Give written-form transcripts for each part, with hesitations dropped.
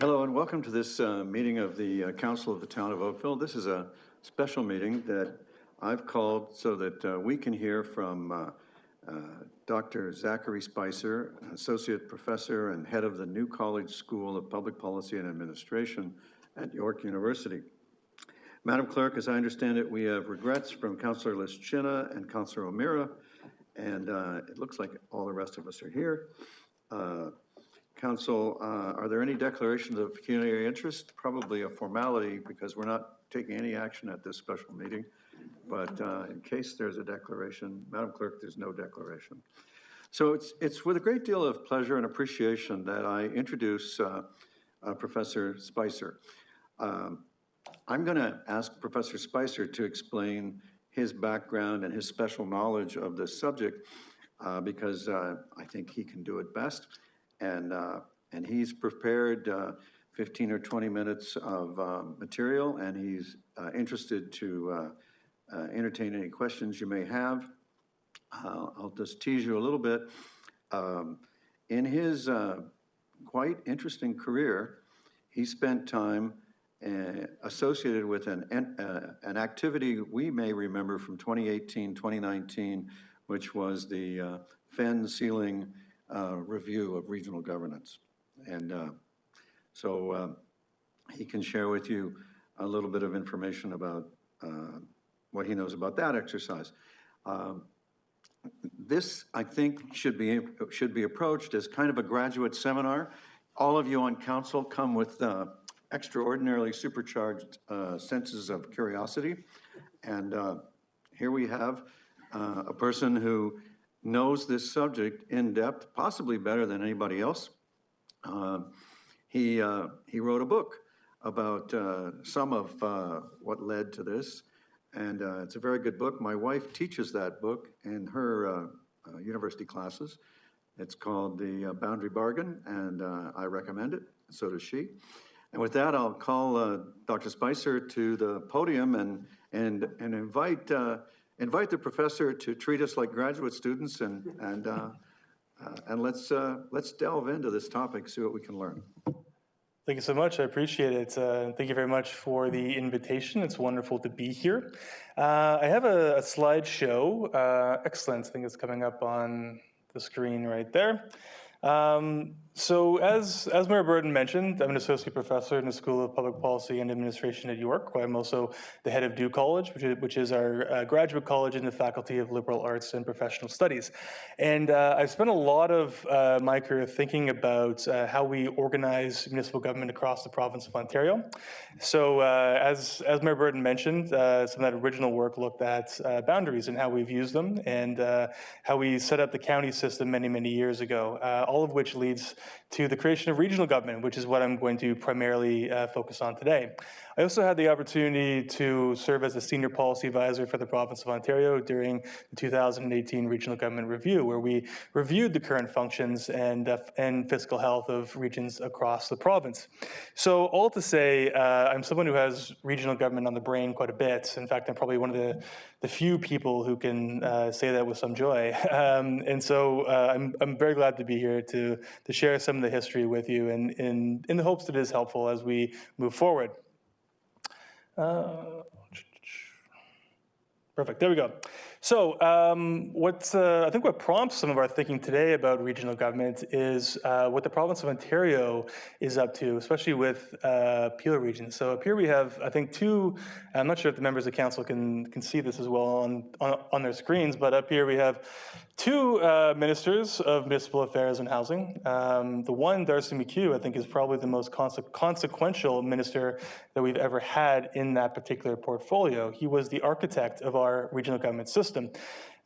Hello and welcome to this meeting of the Council of the Town of Oakville. This is a special meeting that I've called so that we can hear from Dr. Zachary Spicer, Associate Professor and Head of the New College School of Public Policy and Administration at York University. Madam Clerk, as I understand it, we have regrets from Councillor Lischina and Councillor O'Meara, and it looks like all the rest of us are here. Council, are there any declarations of pecuniary interest? Probably a formality because we're not taking any action at this special meeting. But in case there's a declaration, Madam Clerk, there's no declaration. So it's with a great deal of pleasure and appreciation that I introduce Professor Spicer. I'm going to ask Professor Spicer to explain his background and his special knowledge of this subject because I think he can do it best. And he's prepared 15 or 20 minutes of material, and he's interested to entertain any questions you may have. I'll just tease you a little bit. In his quite interesting career, he spent time associated with an activity we may remember from 2018, 2019, which was the Fenn Ceiling review of regional governance. And so he can share with you a little bit of information about what he knows about that exercise. This, I think, should be approached as kind of a graduate seminar. All of you on council come with extraordinarily supercharged senses of curiosity. And here we have a person who knows this subject in depth, possibly better than anybody else. He wrote a book about some of what led to this, and it's a very good book. My wife teaches that book in her university classes. It's called The Boundary Bargain, and I recommend it. So does she. And with that, I'll call Dr. Spicer to the podium and invite the professor to treat us like graduate students and let's delve into this topic, see what we can learn. Thank you so much. I appreciate it. Thank you very much for the invitation. It's wonderful to be here. I have a slideshow. Excellent. I think it's coming up on the screen right there. So as Mayor Burden mentioned, I'm an associate professor in the School of Public Policy and Administration at York. I'm also the head of Dew College, which is our graduate college in the Faculty of Liberal Arts and Professional Studies. And I've spent a lot of my career thinking about how we organize municipal government across the province of Ontario. So as Mayor Burden mentioned, some of that original work looked at boundaries and how we've used them and how we set up the county system many, many years ago, all of which leads to the creation of regional government, which is what I'm going to primarily focus on today. I also had the opportunity to serve as a senior policy advisor for the province of Ontario during the 2018 Regional Government Review, where we reviewed the current functions and fiscal health of regions across the province. So all to say, I'm someone who has regional government on the brain quite a bit. In fact, I'm probably one of the few people who can say that with some joy. And so I'm very glad to be here to share some of the history with you and in the hopes that it is helpful as we move forward. Perfect, there we go. So I think what prompts some of our thinking today about regional government is what the province of Ontario is up to, especially with Peel region. So up here we have, I think, two, I'm not sure if the members of council can see this as well on their screens, but up here we have two ministers of municipal affairs and housing. The one, Darcy McHugh, I think is probably the most consequential minister that we've ever had in that particular portfolio. He was the architect of our regional government system.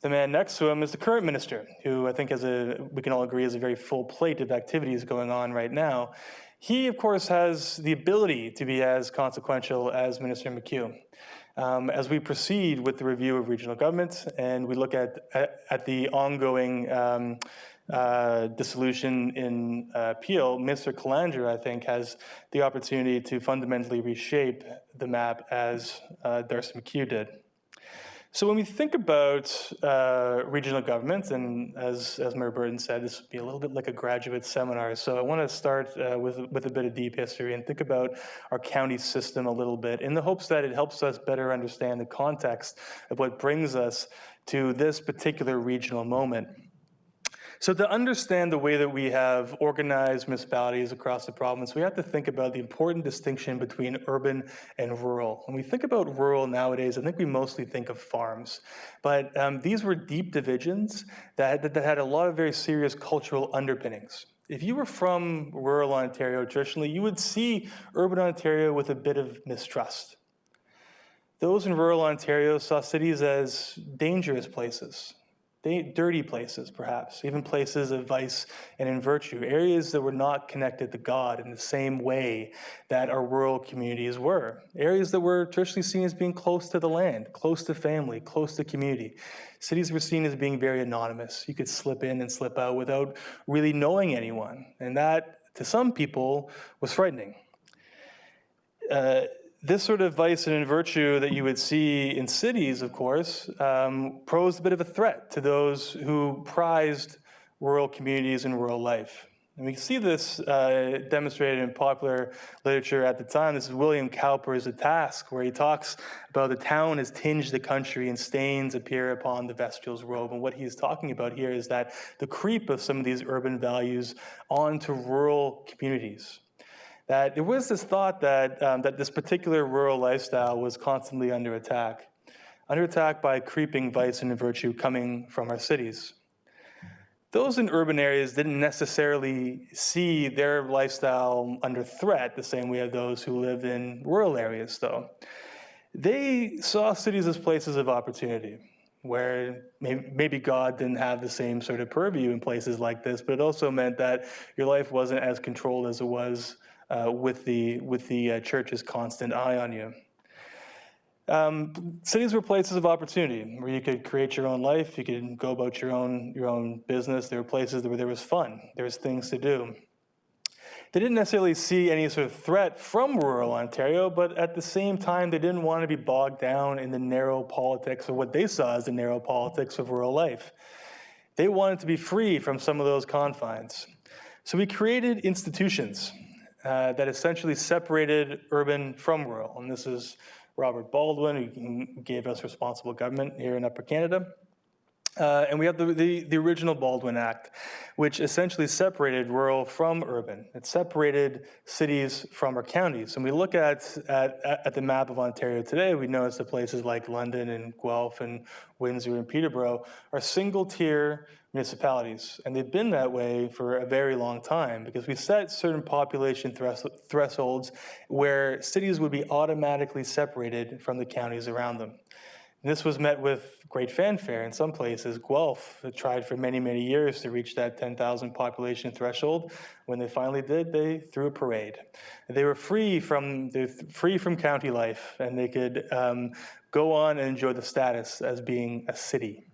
The man next to him is the current minister, who I think we can all agree has a very full plate of activities going on right now. He, of course, has the ability to be as consequential as Minister McHugh. As we proceed with the review of regional government and we look at the ongoing dissolution in Peel, Minister Calandra, I think, has the opportunity to fundamentally reshape the map as Darcy McHugh did. So when we think about regional governments, and as Mayor Burton said, this would be a little bit like a graduate seminar. So I want to start with a bit of deep history and think about our county system a little bit in the hopes that it helps us better understand the context of what brings us to this particular regional moment. So to understand the way that we have organized municipalities across the province, we have to think about the important distinction between urban and rural. When we think about rural nowadays, I think we mostly think of farms. But these were deep divisions that had a lot of very serious cultural underpinnings. If you were from rural Ontario traditionally, you would see urban Ontario with a bit of mistrust. Those in rural Ontario saw cities as dangerous places, dirty places, perhaps, even places of vice and in virtue, areas that were not connected to God in the same way that our rural communities were, areas that were traditionally seen as being close to the land, close to family, close to community. Cities were seen as being very anonymous. You could slip in and slip out without really knowing anyone, and that, to some people, was frightening. This sort of vice and virtue that you would see in cities, of course, posed a bit of a threat to those who prized rural communities and rural life. And we see this demonstrated in popular literature at the time. This is William Cowper's The Task, where he talks about the town has tinged the country and stains appear upon the vestal's robe. And what he's talking about here is that the creep of some of these urban values onto rural communities. That there was this thought that this particular rural lifestyle was constantly under attack by creeping vice and virtue coming from our cities. Those in urban areas didn't necessarily see their lifestyle under threat the same way as those who lived in rural areas, though. They saw cities as places of opportunity, where maybe God didn't have the same sort of purview in places like this, but it also meant that your life wasn't as controlled as it was with the church's constant eye on you. Cities were places of opportunity where you could create your own life, you could go about your own business. There were places where there was fun, there was things to do. They didn't necessarily see any sort of threat from rural Ontario, but at the same time, they didn't want to be bogged down in the narrow politics, or what they saw as the narrow politics of rural life. They wanted to be free from some of those confines. So we created institutions that essentially separated urban from rural. And this is Robert Baldwin, who gave us responsible government here in Upper Canada. And we have the original Baldwin Act, which essentially separated rural from urban. It separated cities from our counties. And we look at the map of Ontario today, we notice that places like London and Guelph and Windsor and Peterborough are single-tier municipalities. And they've been that way for a very long time because we set certain population thresholds where cities would be automatically separated from the counties around them. And this was met with great fanfare in some places. Guelph tried for many, many years to reach that 10,000 population threshold. When they finally did, they threw a parade. They were free from county life, and they could go on and enjoy the status as being a city.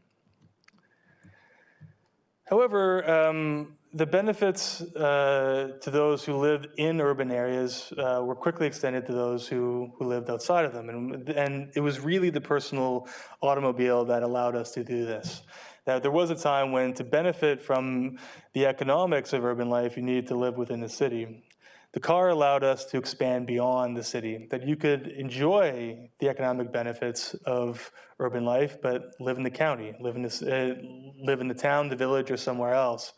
However, the benefits to those who lived in urban areas were quickly extended to those who lived outside of them. And it was really the personal automobile that allowed us to do this. That there was a time when to benefit from the economics of urban life, you needed to live within the city. The car allowed us to expand beyond the city, that you could enjoy the economic benefits of urban life, but live in the county, live in the town, the village, or somewhere else.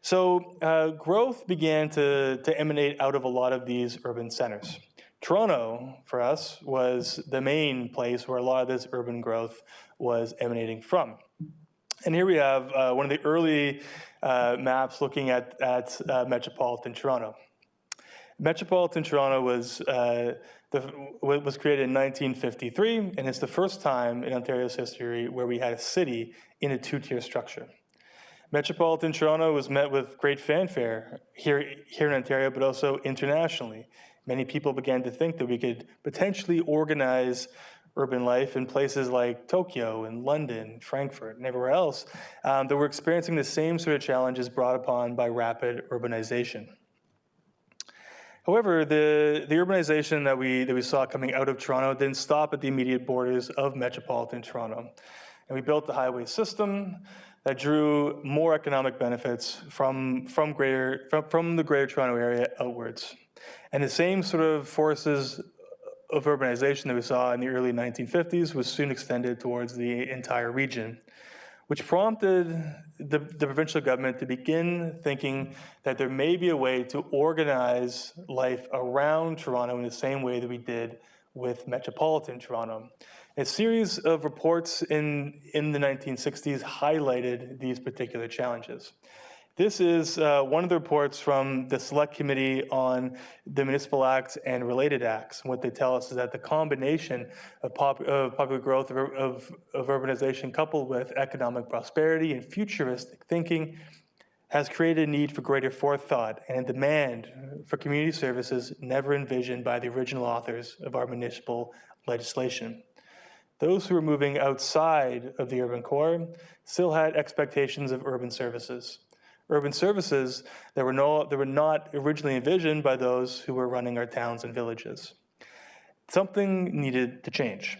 So growth began to emanate out of a lot of these urban centers. Toronto, for us, was the main place where a lot of this urban growth was emanating from. And here we have one of the early maps looking at metropolitan Toronto. Metropolitan Toronto was created in 1953, and it's the first time in Ontario's history where we had a city in a two-tier structure. Metropolitan Toronto was met with great fanfare here in Ontario, but also internationally. Many people began to think that we could potentially organize urban life in places like Tokyo and London, Frankfurt, and everywhere else that were experiencing the same sort of challenges brought upon by rapid urbanization. However, the urbanization that we saw coming out of Toronto didn't stop at the immediate borders of metropolitan Toronto. And we built the highway system that drew more economic benefits from the Greater Toronto Area outwards. And the same sort of forces of urbanization that we saw in the early 1950s was soon extended towards the entire region, which prompted the provincial government to begin thinking that there may be a way to organize life around Toronto in the same way that we did with metropolitan Toronto. A series of reports in the 1960s highlighted these particular challenges. This is one of the reports from the Select Committee on the Municipal Acts and Related Acts. And what they tell us is that the combination of popular growth of urbanization coupled with economic prosperity and futuristic thinking has created a need for greater forethought and a demand for community services never envisioned by the original authors of our municipal legislation. Those who were moving outside of the urban core still had expectations of urban services that were not originally envisioned by those who were running our towns and villages. Something needed to change.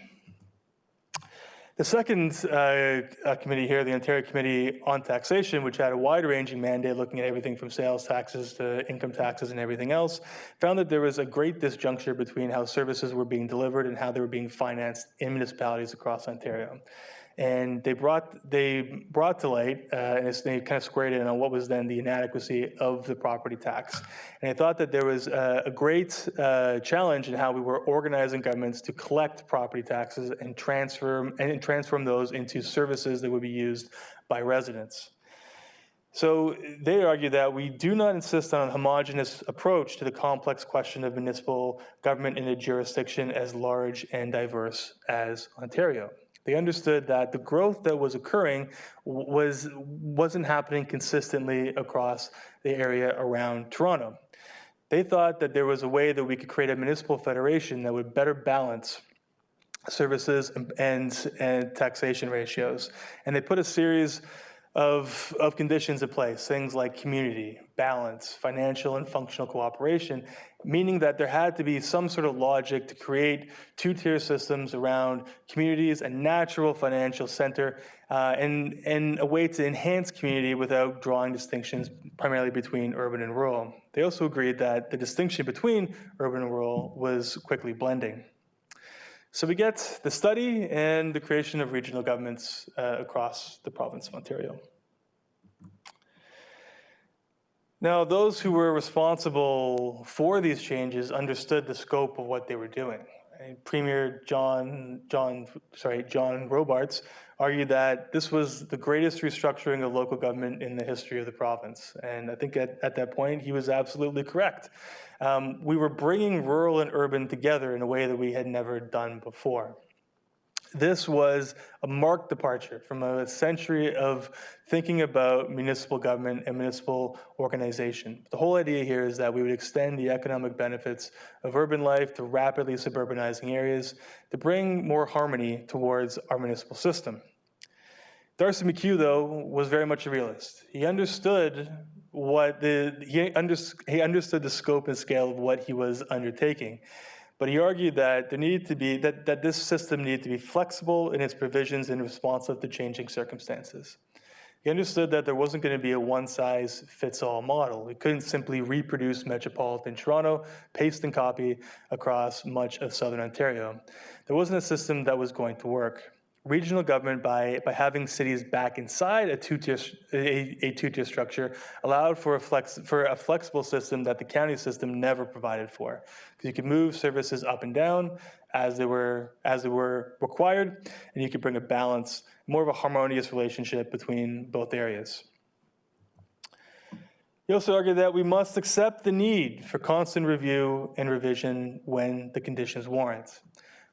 The second committee here, the Ontario Committee on Taxation, which had a wide-ranging mandate looking at everything from sales taxes to income taxes and everything else, found that there was a great disjuncture between how services were being delivered and how they were being financed in municipalities across Ontario. And they brought to light, and they kind of squared in on what was then the inadequacy of the property tax. And they thought that there was a great challenge in how we were organizing governments to collect property taxes and transform those into services that would be used by residents. So they argue that we do not insist on a homogeneous approach to the complex question of municipal government in a jurisdiction as large and diverse as Ontario. They understood that the growth that was occurring wasn't happening consistently across the area around Toronto. They thought that there was a way that we could create a municipal federation that would better balance services and taxation ratios. And they put a series of conditions in place, things like community, balance, financial and functional cooperation, meaning that there had to be some sort of logic to create two-tier systems around communities, a natural financial center, and a way to enhance community without drawing distinctions primarily between urban and rural. They also agreed that the distinction between urban and rural was quickly blending. So we get the study and the creation of regional governments across the province of Ontario. Now, those who were responsible for these changes understood the scope of what they were doing. Premier John Robarts argued that this was the greatest restructuring of local government in the history of the province. And I think at that point, he was absolutely correct. We were bringing rural and urban together in a way that we had never done before. This was a marked departure from a century of thinking about municipal government and municipal organization. The whole idea here is that we would extend the economic benefits of urban life to rapidly suburbanizing areas to bring more harmony towards our municipal system. Darcy McHugh, though, was very much a realist. He understood the scope and scale of what he was undertaking. But he argued that there needed to be that this system needed to be flexible in its provisions and responsive to changing circumstances. He understood that there wasn't going to be a one-size-fits-all model. We couldn't simply reproduce metropolitan Toronto, paste and copy across much of southern Ontario. There wasn't a system that was going to work. Regional government, by having cities back inside a two-tier structure, allowed for a flexible system that the county system never provided for. Because you could move services up and down as they were required, and you could bring a balance, more of a harmonious relationship between both areas. He also argued that we must accept the need for constant review and revision when the conditions warrant.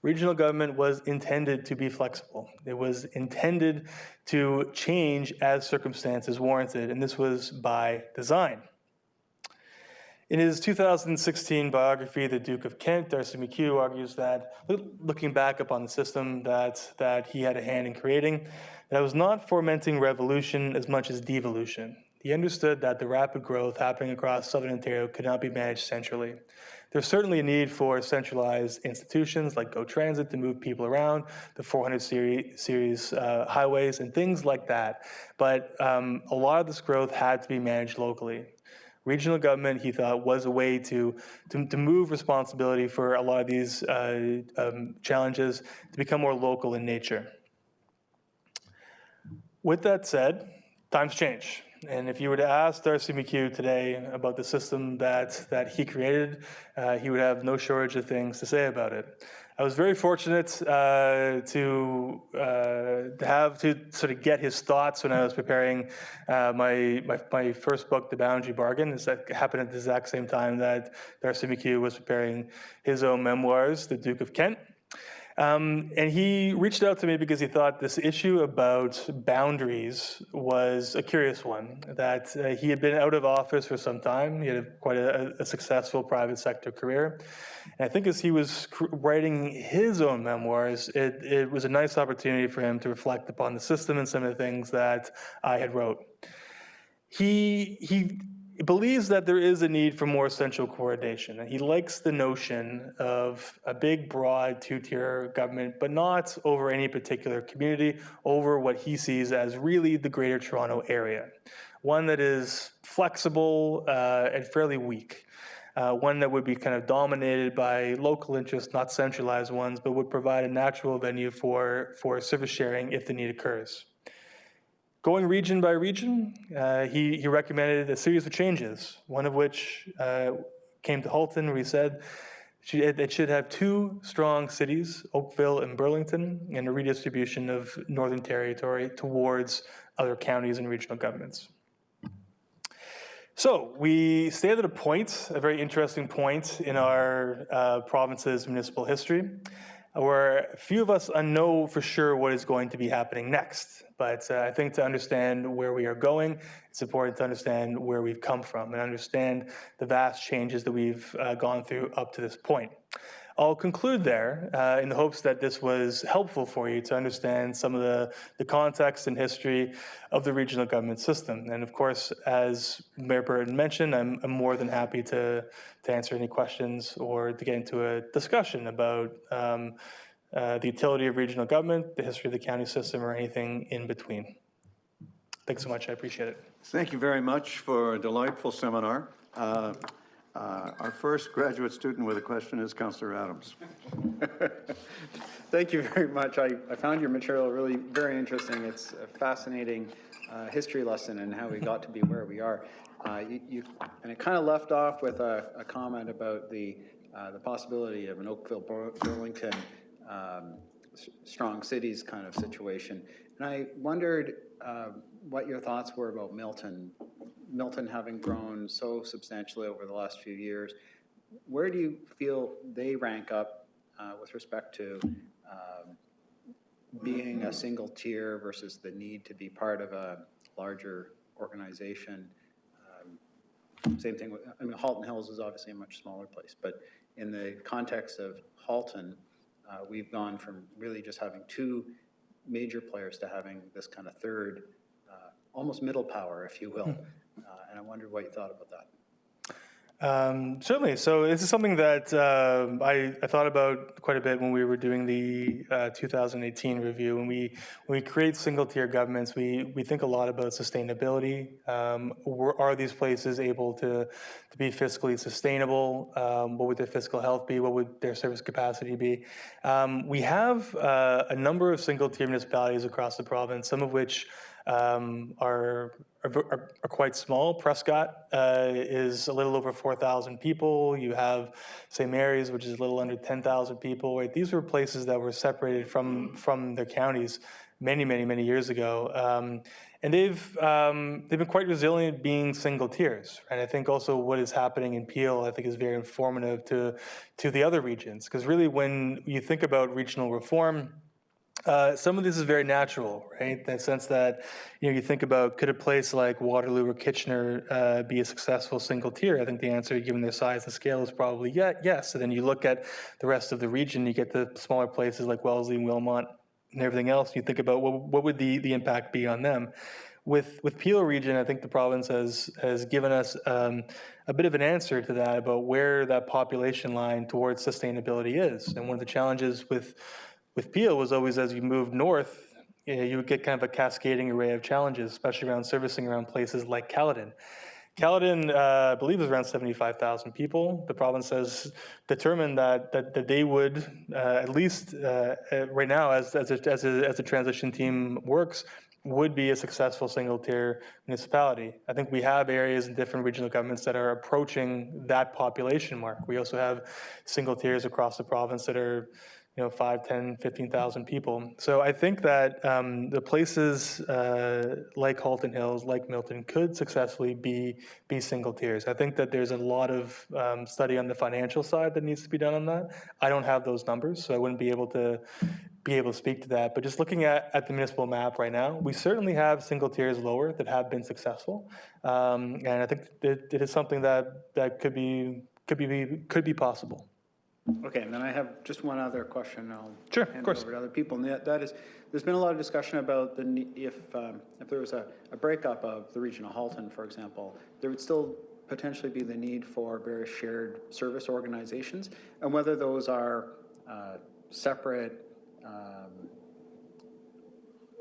Regional government was intended to be flexible. It was intended to change as circumstances warranted, and this was by design. In his 2016 biography, The Duke of Kent, Darcy McHugh argues that, looking back upon the system that he had a hand in creating, that it was not fomenting revolution as much as devolution. He understood that the rapid growth happening across southern Ontario could not be managed centrally. There's certainly a need for centralized institutions like GO Transit to move people around, the 400 series highways, and things like that. But a lot of this growth had to be managed locally. Regional government, he thought, was a way to move responsibility for a lot of these challenges to become more local in nature. With that said, times change. And if you were to ask Darcy McHugh today about the system that he created, he would have no shortage of things to say about it. I was very fortunate to sort of get his thoughts when I was preparing my first book, The Boundary Bargain. That happened at the exact same time that Darcy McHugh was preparing his own memoirs, The Duke of Kent. And he reached out to me because he thought this issue about boundaries was a curious one, that he had been out of office for some time. He had quite a successful private sector career. And I think as he was writing his own memoirs, it was a nice opportunity for him to reflect upon the system and some of the things that I had wrote. He believes that there is a need for more central coordination. And he likes the notion of a big, broad, two-tier government, but not over any particular community, over what he sees as really the Greater Toronto Area. One that is flexible and fairly weak. One that would be kind of dominated by local interests, not centralized ones, but would provide a natural venue for service sharing if the need occurs. Going region by region, he recommended a series of changes, one of which came to Halton, where he said it should have two strong cities, Oakville and Burlington, and a redistribution of Northern Territory towards other counties and regional governments. So we stand at a very interesting point in our province's municipal history, where few of us know for sure what is going to be happening next. But I think to understand where we are going, it's important to understand where we've come from and understand the vast changes that we've gone through up to this point. I'll conclude there in the hopes that this was helpful for you to understand some of the context and history of the regional government system. And of course, as Mayor Burton mentioned, I'm more than happy to answer any questions or to get into a discussion about the utility of regional government, the history of the county system, or anything in between. Thanks so much. I appreciate it. Thank you very much for a delightful seminar. Our first graduate student with a question is Councillor Adams. Thank you very much. I found your material really very interesting. It's a fascinating history lesson in how we got to be where we are. And it kind of left off with a comment about the possibility of an Oakville-Burlington strong cities kind of situation. And I wondered what your thoughts were about Milton having grown so substantially over the last few years. Where do you feel they rank up with respect to being a single tier versus the need to be part of a larger organization? Same thing with, I mean, Halton Hills is obviously a much smaller place, but in the context of Halton, we've gone from really just having two major players to having this kind of third, almost middle power, if you will. And I wondered what you thought about that. Certainly. So this is something that I thought about quite a bit when we were doing the 2018 review. When we create single-tier governments, we think a lot about sustainability. Are these places able to be fiscally sustainable? What would their fiscal health be? What would their service capacity be? We have a number of single-tier municipalities across the province, some of which are quite small. Prescott is a little over 4,000 people. You have St. Mary's, which is a little under 10,000 people. Right? These were places that were separated from their counties many years ago. And they've been quite resilient being single tiers. And I think also what is happening in Peel, I think, is very informative to the other regions. Because really, when you think about regional reform, some of this is very natural, right? In the sense that, you think about, could a place like Waterloo or Kitchener be a successful single tier? I think the answer, given their size and scale, is probably yes. And then you look at the rest of the region, you get the smaller places like Wellesley and Wilmot and everything else, and you think about what would the impact be on them? with Peel region, I think the province has given us a bit of an answer to that about where that population line towards sustainability is. And one of the challenges with Peel was always as you move north, you would get kind of a cascading array of challenges, especially around servicing around places like Caledon. Caledon, I believe, is around 75,000 people. The province has determined that they would, at least right now, as a transition team works, would be a successful single-tier municipality. I think we have areas in different regional governments that are approaching that population mark. We also have single tiers across the province that are 5, 10, 15,000 people. So I think that the places like Halton Hills, like Milton, could successfully be single tiers. I think that there's a lot of study on the financial side that needs to be done on that. I don't have those numbers, so I wouldn't be able to speak to that. But just looking at the municipal map right now, we certainly have single tiers lower that have been successful, and I think that it is something that could be possible. Okay, and then I have just one other question. I'll Sure, hand of it course. over to other people. And that is, there's been a lot of discussion about if there was a breakup of the region of Halton, for example, there would still potentially be the need for various shared service organizations, and whether those are separate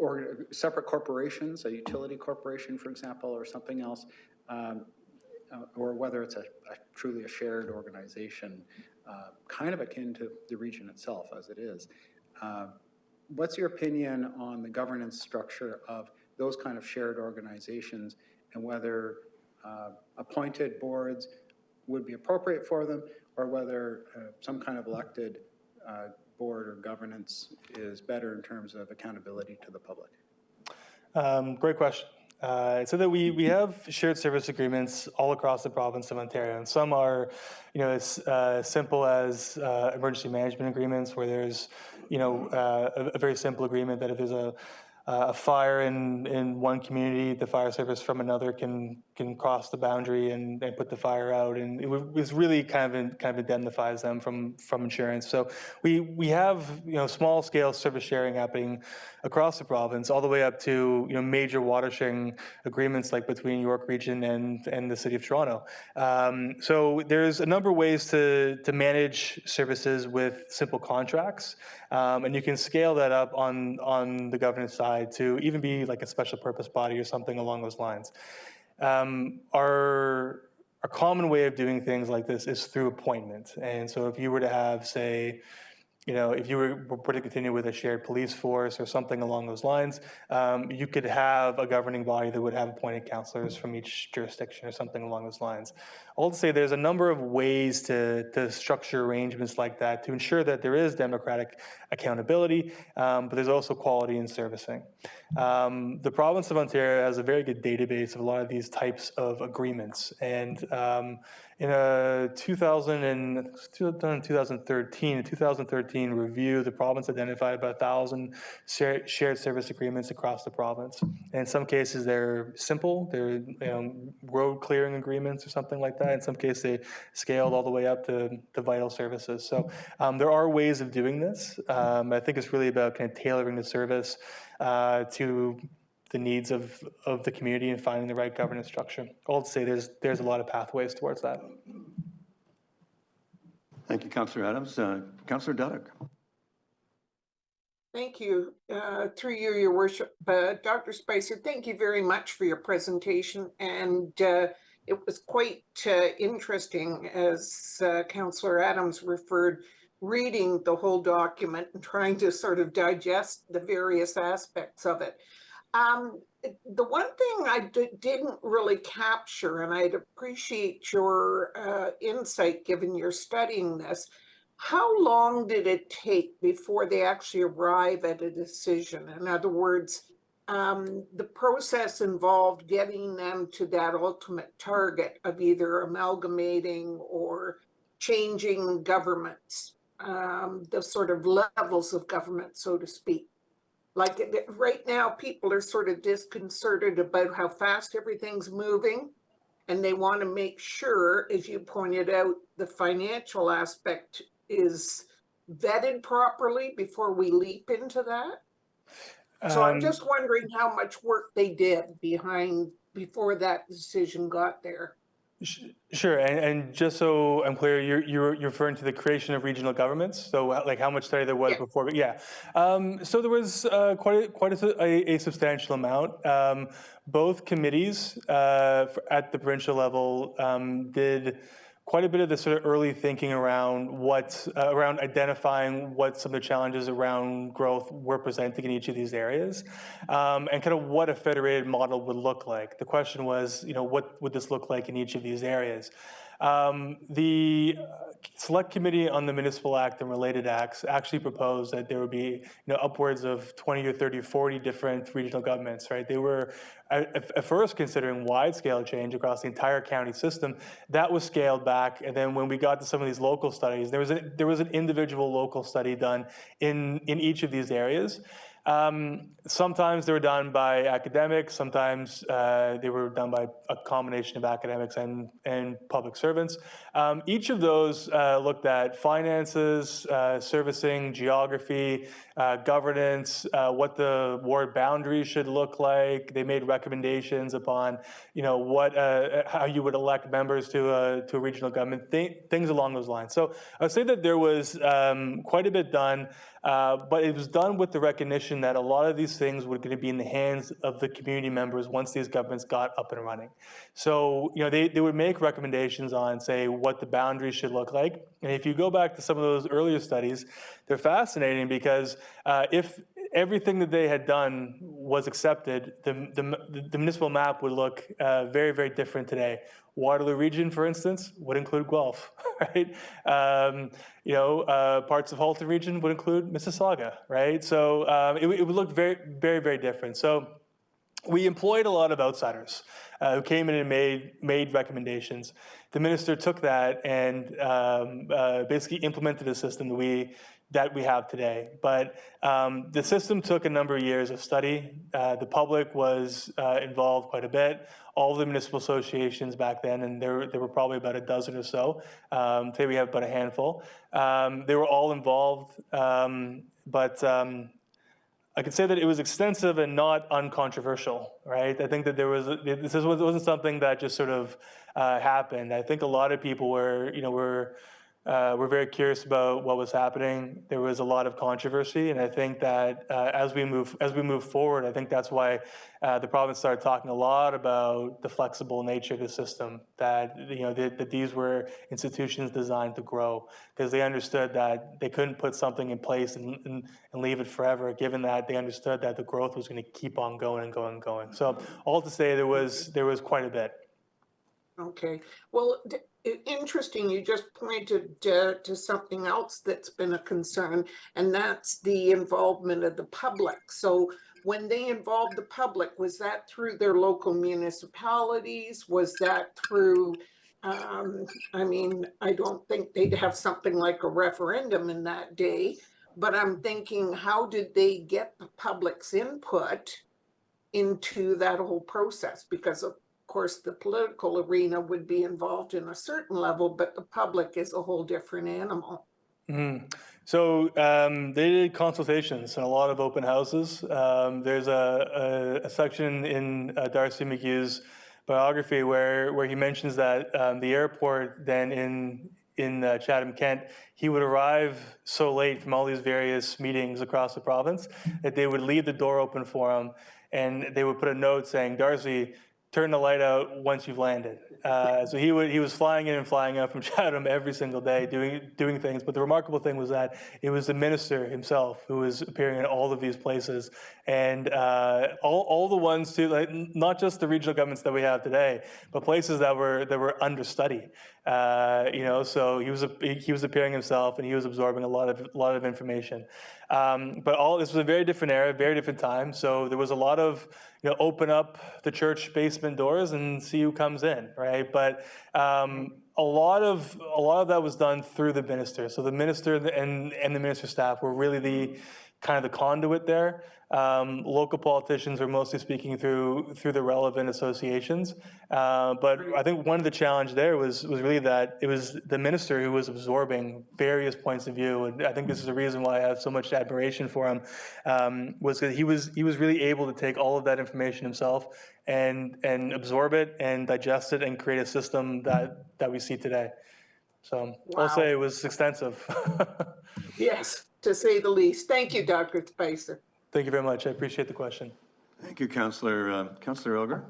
or separate corporations, a utility corporation, for example, or something else, or whether it's truly a shared organization, kind of akin to the region itself as it is. What's your opinion on the governance structure of those kind of shared organizations, and whether appointed boards would be appropriate for them, or whether some kind of elected board or governance is better in terms of accountability to the public? Great question. So that we have shared service agreements all across the province of Ontario, and some are, as simple as emergency management agreements, where there's, a very simple agreement that if there's a fire in one community, the fire service from another can cross the boundary and put the fire out, and it was really kind of indemnifies them from insurance. So we have small scale service sharing happening across the province, all the way up to major water sharing agreements like between York Region and the City of Toronto. So there's a number of ways to manage services with simple contracts, and you can scale that up on the governance side to even be like a special purpose body or something along those lines. Our common way of doing things like this is through appointment. And so if you were to have, say, if you were to continue with a shared police force or something along those lines, you could have a governing body that would have appointed councillors from each jurisdiction or something along those lines. I'll say there's a number of ways to structure arrangements like that to ensure that there is democratic accountability, but there's also quality in servicing. The province of Ontario has a very good database of a lot of these types of agreements, and in a 2013 review, the province identified about 1,000 shared service agreements across the province. And in some cases, they're simple. They're road clearing agreements or something like that. In some cases, they scaled all the way up to vital services. So there are ways of doing this. I think it's really about kind of tailoring the service to the needs of the community and finding the right governance structure. I'll say there's a lot of pathways towards that. Thank you, Councillor Adams. Councillor Duddock. Thank you. Through you, Your Worship. Dr. Spicer, thank you very much for your presentation. And it was quite interesting, as Councillor Adams referred, reading the whole document and trying to sort of digest the various aspects of it. The one thing I didn't really capture, and I'd appreciate your insight given you're studying this, how long did it take before they actually arrive at a decision? In other words, the process involved getting them to that ultimate target of either amalgamating or changing governments, the sort of levels of government, so to speak. Like right now, people are sort of disconcerted about how fast everything's moving, and they want to make sure, as you pointed out, the financial aspect is vetted properly before we leap into that. So I'm just wondering how much work they did before that decision got there. Sure, and just so I'm clear, you're referring to the creation of regional governments. So like how much study there was Yeah. before, but yeah. So there was quite a substantial amount. Both committees at the provincial level did quite a bit of the sort of early thinking around around identifying what some of the challenges around growth were presenting in each of these areas, and kind of what a federated model would look like. The question was, what would this look like in each of these areas? The Select Committee on the Municipal Act and related acts actually proposed that there would be upwards of 20 or 30 or 40 different regional governments, right? They were at first considering wide-scale change across the entire county system. That was scaled back, and then when we got to some of these local studies, there was an individual local study done in each of these areas. Sometimes they were done by academics, sometimes they were done by a combination of academics and public servants. Each of those looked at finances, servicing, geography, governance, what the ward boundaries should look like. They made recommendations upon, how you would elect members to a regional government, things along those lines. So I would say that there was quite a bit done, but it was done with the recognition that a lot of these things were going to be in the hands of the community members once these governments got up and running. So, they would make recommendations on, say, what the boundaries should look like. And if you go back to some of those earlier studies, they're fascinating because if everything that they had done was accepted, the municipal map would look very, very different today. Waterloo region, for instance, would include Guelph, right? Parts of Halton region would include Mississauga, right? So it would look very, very, very different. So we employed a lot of outsiders who came in and made recommendations. The minister took that and basically implemented a system that we have today. But the system took a number of years of study. The public was involved quite a bit. All of the municipal associations back then, and there were probably about a dozen or so. Today we have about a handful. They were all involved, but I could say that it was extensive and not uncontroversial, right? I think that this wasn't something that just sort of happened. I think a lot of people were very curious about what was happening. There was a lot of controversy, and I think that as we move forward, I think that's why the province started talking a lot about the flexible nature of the system. That that these were institutions designed to grow, because they understood that they couldn't put something in place and leave it forever, given that they understood that the growth was going to keep on going and going and going. So all to say, there was quite a bit. Okay, well, interesting. You just pointed to something else that's been a concern, and that's the involvement of the public. So when they involved the public, was that through their local municipalities? Was that through, I don't think they'd have something like a referendum in that day, but I'm thinking, how did they get the public's input into that whole process? Because of course, the political arena would be involved in a certain level, but the public is a whole different animal. Mm-hmm. So they did consultations and a lot of open houses. There's a section in Darcy McHugh's biography where he mentions that the airport then in Chatham, Kent, he would arrive so late from all these various meetings across the province that they would leave the door open for him, and they would put a note saying, "Darcy, turn the light out once you've landed." So he was flying in and flying out from Chatham every single day, doing things. But the remarkable thing was that it was the minister himself who was appearing in all of these places, and all the ones too, like not just the regional governments that we have today, but places that were understudy. So he was appearing himself, and he was absorbing a lot of information. But this was a very different era, very different time. So there was a lot of open up the church basement doors and see who comes in, right? But a lot of that was done through the minister. So the minister and the minister staff were really the kind of the conduit there. Local politicians were mostly speaking through the relevant associations. But I think one of the challenge there was really that it was the minister who was absorbing various points of view. And I think this is the reason why I have so much admiration for him, was that he was really able to take all of that information himself and absorb it and digest it and create a system that we see today. So I'll Wow. say it was extensive. Yes, to say the least. Thank you, Dr. Spicer. Thank you very much. I appreciate the question. Thank you, Councillor. Councillor Elgar?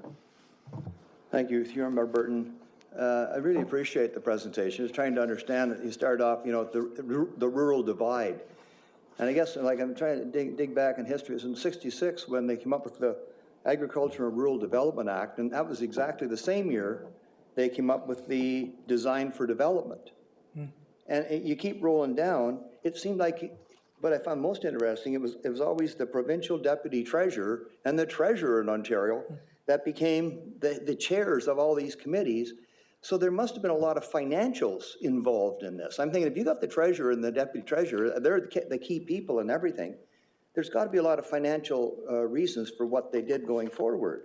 Thank you, Thurman Burton. I really appreciate the presentation. Just trying to understand that you started off, the rural divide. And I guess, like, I'm trying to dig back in history. It was in '66 when they came up with the Agriculture and Rural Development Act, and that was exactly the same year they came up with the Design for Development. And you keep rolling down, it seemed like, what I found most interesting, it was always the provincial deputy treasurer and the treasurer in Ontario that became the chairs of all these committees. So there must have been a lot of financials involved in this. I'm thinking, if you got the treasurer and the deputy treasurer, they're the key people and everything, there's got to be a lot of financial reasons for what they did going forward.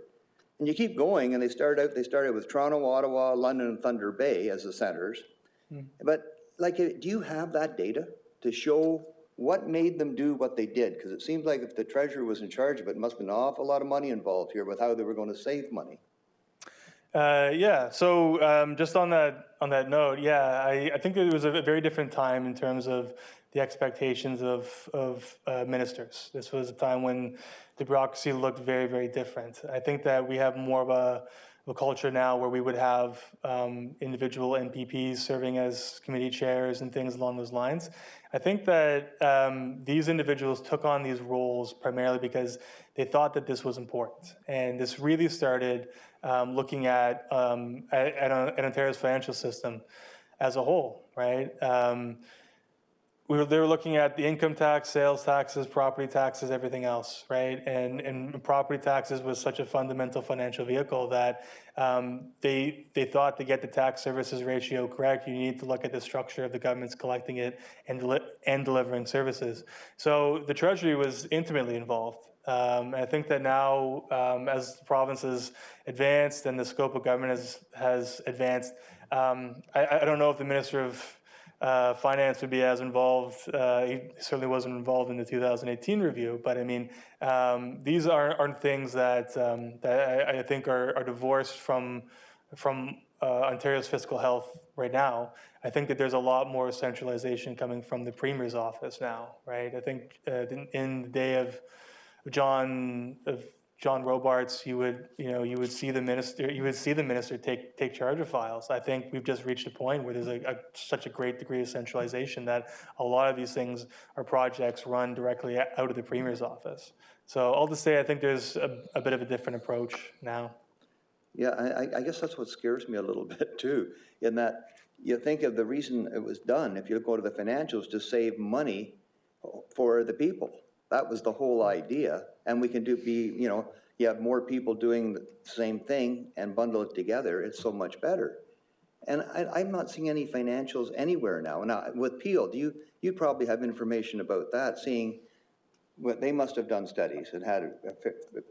And you keep going, and they started with Toronto, Ottawa, London, and Thunder Bay as the centers. But like, do you have that data to show what made them do what they did? Because it seems like if the treasurer was in charge of it, it must have been an awful lot of money involved here with how they were going to save money. Yeah. So just on that note, yeah, I think that it was a very different time in terms of the expectations of ministers. This was a time when the bureaucracy looked very, very different. I think that we have more of a culture now where we would have individual MPPs serving as committee chairs and things along those lines. I think that these individuals took on these roles primarily because they thought that this was important. And this really started looking at Ontario's financial system as a whole, right? They were looking at the income tax, sales taxes, property taxes, everything else, right? And property taxes was such a fundamental financial vehicle that they thought to get the tax services ratio correct, you need to look at the structure of the government's collecting it and delivering services. So the Treasury was intimately involved. I think that now, as the province has advanced and the scope of government has advanced, I don't know if the Minister of Finance would be as involved. He certainly wasn't involved in the 2018 review, but I mean, these aren't things that I think are divorced from Ontario's fiscal health right now. I think that there's a lot more centralization coming from the Premier's office now, right? I think in the day of John Robarts, you would see the minister take charge of files. I think we've just reached a point where there's such a great degree of centralization that a lot of these things are projects run directly out of the Premier's office. So all to say, I think there's a bit of a different approach now. Yeah, I guess that's what scares me a little bit too, in that you think of the reason it was done, if you go to the financials, to save money for the people. That was the whole idea. And we can you have more people doing the same thing and bundle it together, it's so much better. And I'm not seeing any financials anywhere now. Now, with Peel, you probably have information about that, seeing what they must have done studies and had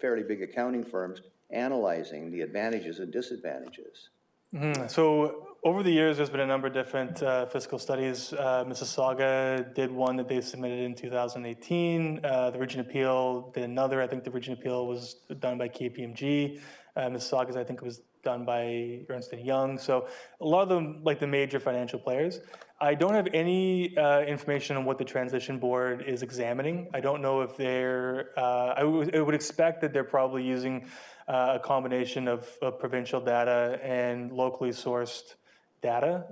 fairly big accounting firms analyzing the advantages and disadvantages. Mm-hmm. So over the years, there's been a number of different fiscal studies. Mississauga did one that they submitted in 2018. The Region Appeal did another. I think the Region Appeal was done by KPMG. Mississauga's, I think, was done by Ernst & Young. So a lot of them, like the major financial players. I don't have any information on what the Transition Board is examining. I don't know if they're, I would expect that they're probably using a combination of provincial data and locally sourced data,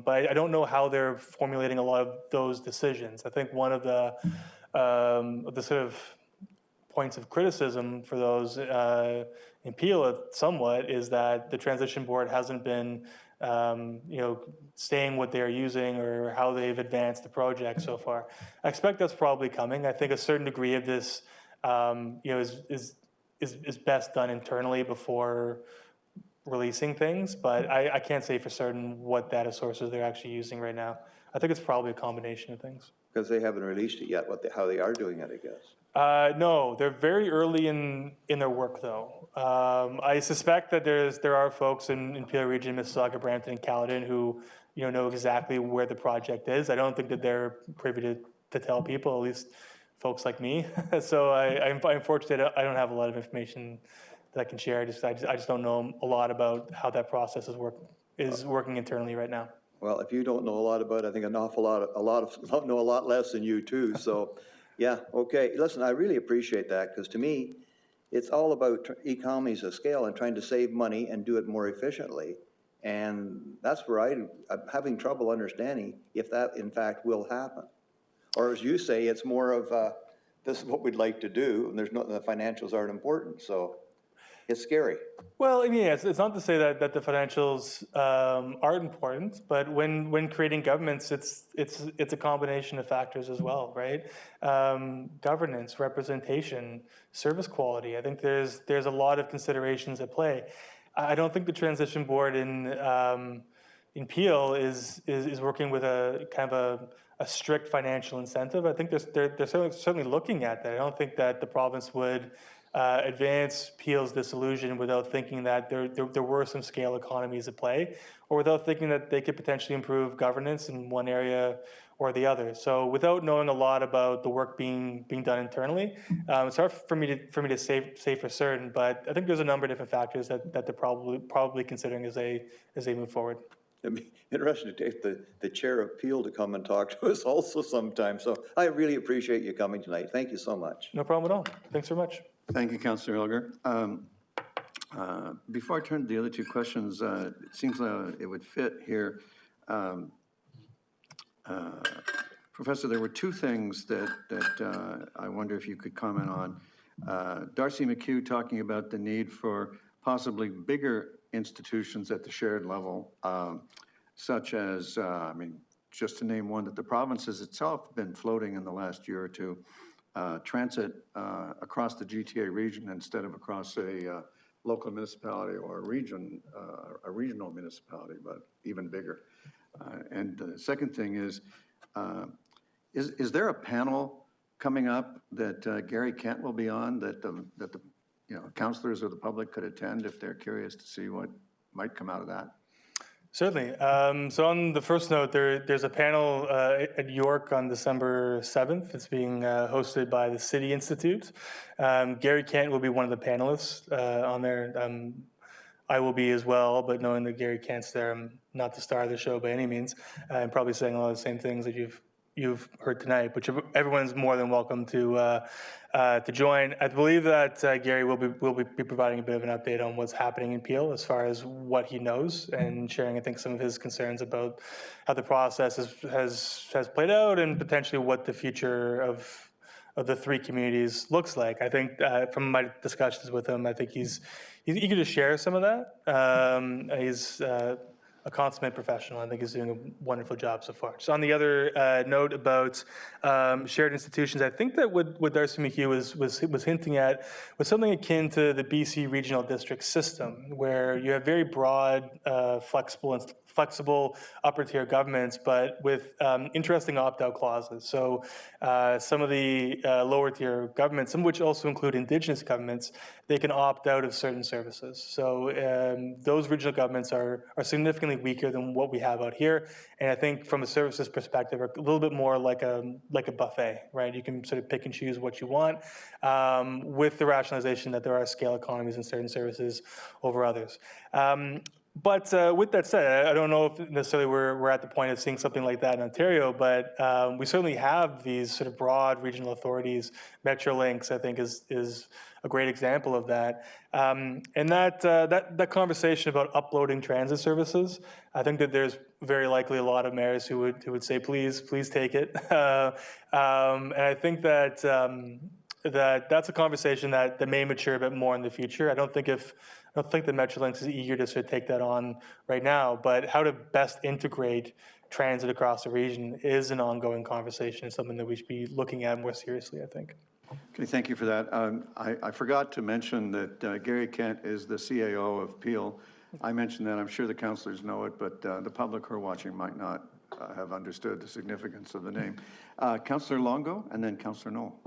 but I don't know how they're formulating a lot of those decisions. I think one of the sort of points of criticism for those in Peel somewhat is that the Transition Board hasn't been saying what they're using or how they've advanced the project so far. I expect that's probably coming. I think a certain degree of this is best done internally before releasing things, but I can't say for certain what data sources they're actually using right now. I think it's probably a combination of things. Because they haven't released it yet, how they are doing it, I guess. No, they're very early in their work, though. I suspect that there are folks in Peel Region, Mississauga, Brampton, and Caledon who know exactly where the project is. I don't think that they're privy to tell people, at least folks like me. So I'm fortunate I don't have a lot of information that I can share. I just don't know a lot about how that process is working internally right now. Well, if you don't know a lot about it, I think an awful lot, know a lot less than you too, so, yeah, okay. Listen, I really appreciate that, because to me, it's all about economies of scale and trying to save money and do it more efficiently. And that's where I'm having trouble understanding if that in fact will happen. Or as you say, it's more of, this is what we'd like to do, and the financials aren't important, so it's scary. Well, I mean, it's not to say that the financials aren't important, but when creating governments, it's a combination of factors as well, right? Governance, representation, service quality. I think there's a lot of considerations at play. I don't think the transition board in Peel is working with a kind of a strict financial incentive. I think they're certainly looking at that. I don't think that the province would advance Peel's dissolution without thinking that there were some scale economies at play, or without thinking that they could potentially improve governance in one area or the other. So without knowing a lot about the work being done internally, it's hard for me to say for certain, but I think there's a number of different factors that they're probably considering as they move forward. It'd be interesting to take the chair of Peel to come and talk to us also sometime. So I really appreciate you coming tonight. Thank you so much. No problem at all. Thanks very much. Thank you, Councillor Elger. Before I turn to the other two questions, it seems it would fit here. Professor, there were two things that I wonder if you could comment on. Darcy McHugh talking about the need for possibly bigger institutions at the shared level, such as, I mean, just to name one that the province has itself been floating in the last year or two, transit across the GTA region instead of across a local municipality or a regional municipality, but even bigger. And the second thing is there a panel coming up that Gary Kent will be on that the councillors or the public could attend if they're curious to see what might come out of that? Certainly. So on the first note, there's a panel at York on December 7th. It's being hosted by the City Institute. Gary Kent will be one of the panelists on there. I will be as well, but knowing that Gary Kent's there, I'm not the star of the show by any means. I'm probably saying a lot of the same things that you've heard tonight, but everyone's more than welcome to join. I believe that Gary will be providing a bit of an update on what's happening in Peel as far as what he knows, and sharing, I think, some of his concerns about how the process has played out and potentially what the future of the three communities looks like. I think from my discussions with him, I think he's eager to share some of that. He's a consummate professional. I think he's doing a wonderful job so far. So on the other note about shared institutions, I think that what Darcy McHugh was hinting at was something akin to the BC regional district system, where you have very broad, flexible upper tier governments, but with interesting opt-out clauses. So some of the lower tier governments, some of which also include Indigenous governments, they can opt out of certain services. So those regional governments are significantly weaker than what we have out here. And I think from a services perspective, are a little bit more like a buffet, right? You can sort of pick and choose what you want, with the rationalization that there are scale economies in certain services over others. But with that said, I don't know if necessarily we're at the point of seeing something like that in Ontario, but we certainly have these sort of broad regional authorities. Metrolinx, I think, is a great example of that. And that conversation about uploading transit services, I think that there's very likely a lot of mayors who would say, please take it. And I think that that's a conversation that may mature a bit more in the future. I don't think the Metrolinx is eager to sort of take that on right now, but how to best integrate transit across the region is an ongoing conversation. It's something that we should be looking at more seriously, I think. Okay, thank you for that. I forgot to mention that Gary Kent is the CAO of Peel. I mentioned that, I'm sure the councilors know it, but the public who are watching might not have understood the significance of the name. Councillor Longo, and then Councillor Knoll.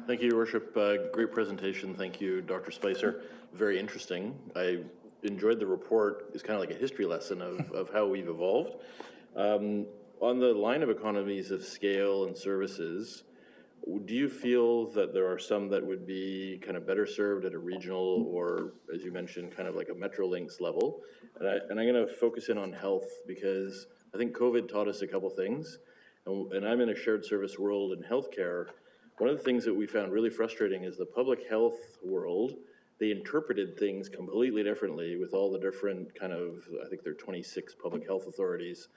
Thank you, Your Worship. Great presentation. Thank you, Dr. Spicer. Very interesting. I enjoyed the report. It's kind of like a history lesson of how we've evolved. On the line of economies of scale and services, do you feel that there are some that would be kind of better served at a regional or, as you mentioned, kind of like a Metrolinx level? And I'm going to focus in on health because I think COVID taught us a couple things. And I'm in a shared service world in healthcare. One of the things that we found really frustrating is the public health world, they interpreted things completely differently with all the different kind of, I think there are 26 public health authorities,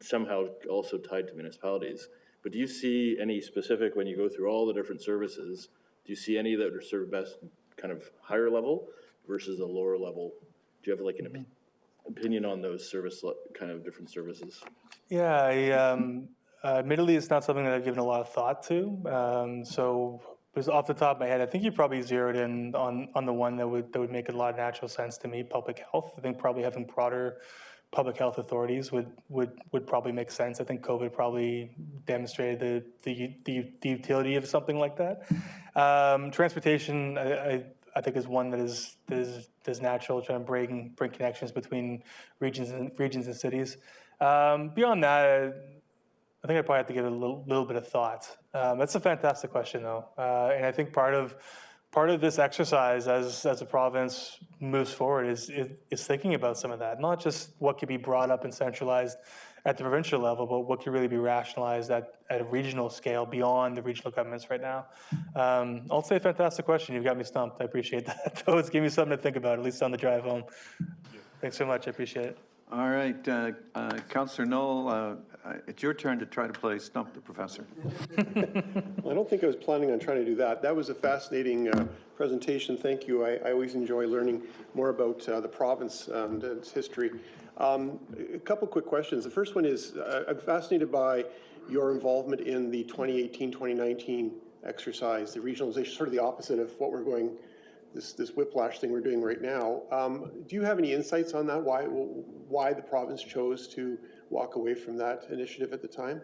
somehow also tied to municipalities. But do you see any specific, when you go through all the different services, do you see any that are served best kind of higher level versus a lower level? Do you have like an opinion on those kind of different services? Yeah, admittedly, it's not something that I've given a lot of thought to. So just off the top of my head, I think you probably zeroed in on the one that would make a lot of natural sense to me, public health. I think probably having broader public health authorities would probably make sense. I think COVID probably demonstrated the utility of something like that. Transportation, I think is one that is natural, trying to bring connections between regions and cities. Beyond that, I think I probably have to give it a little bit of thought. That's a fantastic question, though, and I think part of this exercise as a province moves forward is thinking about some of that, not just what could be brought up and centralized at the provincial level, but what could really be rationalized at a regional scale beyond the regional governments right now. I'll say fantastic question. You've got me stumped. I appreciate that. Though it's giving me something to think about, at least on the drive home. Thanks so much. I appreciate it. All right, Councillor Knoll, it's your turn to try to play Stump the Professor. Well, I don't think I was planning on trying to do that. That was a fascinating presentation. Thank you. I always enjoy learning more about the province and its history. A couple quick questions. The first one is, I'm fascinated by your involvement in the 2018-2019 exercise, the regionalization, sort of the opposite of what we're going, this whiplash thing we're doing right now. Do you have any insights on that? Why the province chose to walk away from that initiative at the time?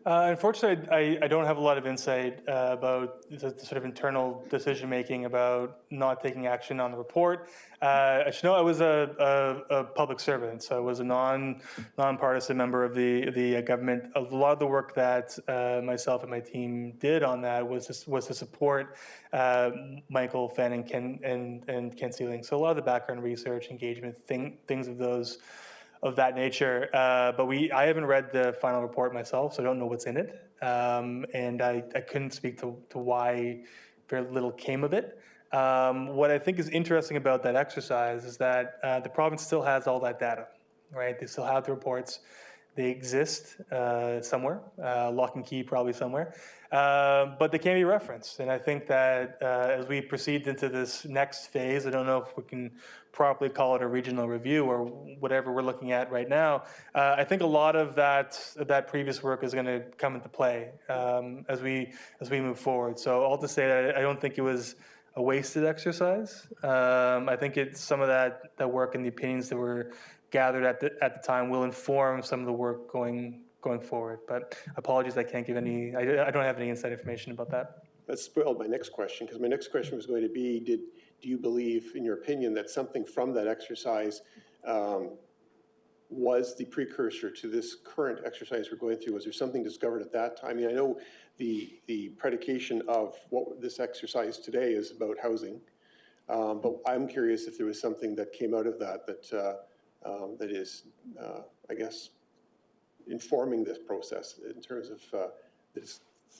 Unfortunately, I don't have a lot of insight about the sort of internal decision-making about not taking action on the report. I should know I was a public servant, so I was a nonpartisan member of the government. A lot of the work that myself and my team did on that was to support Michael Fenn and Ken Sealing. So a lot of the background research, engagement, things of that nature, but I haven't read the final report myself, so I don't know what's in it, and I couldn't speak to why very little came of it. What I think is interesting about that exercise is that the province still has all that data, right? They still have the reports. They exist somewhere, lock and key probably somewhere, but they can't be referenced. And I think that as we proceed into this next phase, I don't know if we can properly call it a regional review or whatever we're looking at right now. I think a lot of that previous work is going to come into play as we move forward. So all to say that I don't think it was a wasted exercise. I think it's some of that work and the opinions that were gathered at the time will inform some of the work going forward. But apologies, I can't give any. I don't have any inside information about that. That spoiled my next question, because my next question was going to be: do you believe, in your opinion, that something from that exercise was the precursor to this current exercise we're going through? Was there something discovered at that time? I mean, I know the predication of what this exercise today is about housing, but I'm curious if there was something that came out of that is, I guess, informing this process in terms of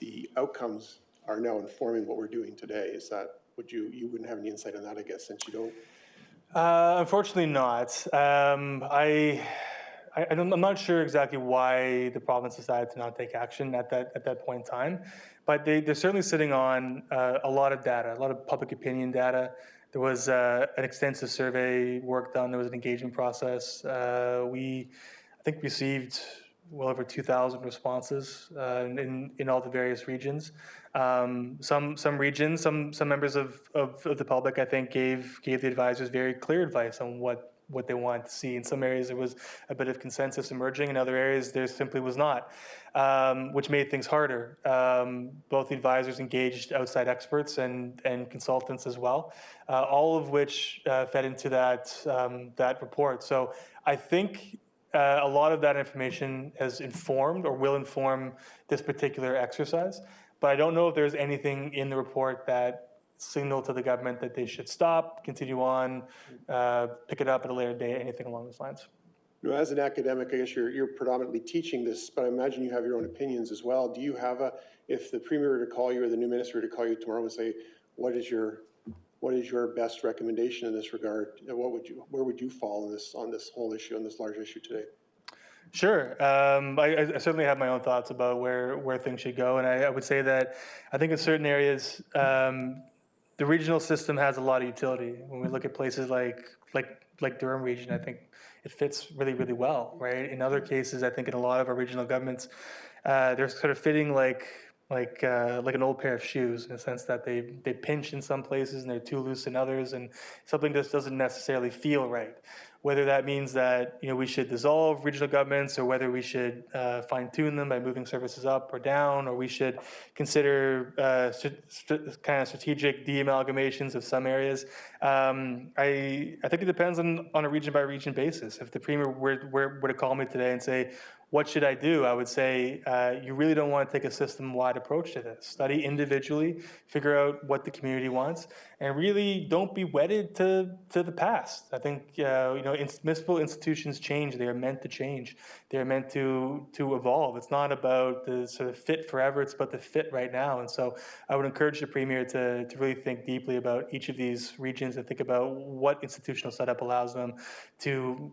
the outcomes are now informing what we're doing today. Is that, you wouldn't have any insight on that, I guess, since you don't? Unfortunately not. I'm not sure exactly why the province decided to not take action at that point in time, but they're certainly sitting on a lot of data, a lot of public opinion data. There was an extensive survey work done. There was an engagement process. I think, received well over 2,000 responses in all the various regions. Some regions, some members of the public, I think, gave the advisors very clear advice on what what they wanted to see. In some areas, there was a bit of consensus emerging. In other areas, there simply was not, which made things harder. Both the advisors engaged outside experts and consultants as well, all of which fed into that report. So I think a lot of that information has informed or will inform this particular exercise, but I don't know if there's anything in the report that signal to the government that they should stop, continue on, pick it up at a later date, anything along those lines. You know, as an academic, I guess you're predominantly teaching this, but I imagine you have your own opinions as well. Do you have if the premier were to call you or the new minister were to call you tomorrow and say, what is your best recommendation in this regard? Where would you fall on this whole issue, on this large issue today? Sure. I certainly have my own thoughts about where things should go, and I would say that I think in certain areas, the regional system has a lot of utility. When we look at places like Durham region, I think it fits really, really well, right? In other cases, I think in a lot of our regional governments, they're sort of fitting like an old pair of shoes, in the sense that they pinch in some places and they're too loose in others, and something just doesn't necessarily feel right. Whether that means that we should dissolve regional governments, or whether we should fine-tune them by moving services up or down, or we should consider kind of strategic de-amalgamations of some areas. I think it depends on a region-by-region basis. If the premier were to call me today and say, what should I do? I would say you really don't want to take a system-wide approach to this. Study individually, figure out what the community wants, and really don't be wedded to the past. I think municipal institutions change. They are meant to change. They are meant to evolve. It's not about the sort of fit forever. It's about the fit right now. And so I would encourage the premier to really think deeply about each of these regions and think about what institutional setup allows them to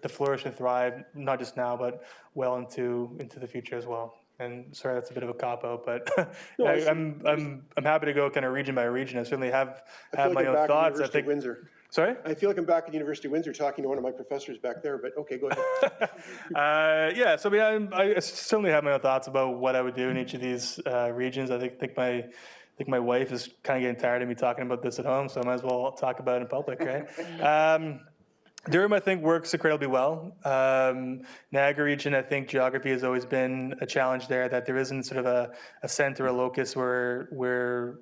flourish and thrive, not just now, but well into the future as well. And sorry, that's a bit of a cop-out, but No, I'm happy to go kind of region by region. I certainly have my own thoughts. I think Windsor. Sorry? I feel like I'm back at the University of Windsor talking to one of my professors back there, but okay, go ahead. Yeah, so I certainly have my own thoughts about what I would do in each of these regions. I think my wife is kind of getting tired of me talking about this at home, so I might as well talk about it in public, right? Durham, I think, works incredibly well. Niagara region, I think geography has always been a challenge there, that there isn't sort of a center, a locus where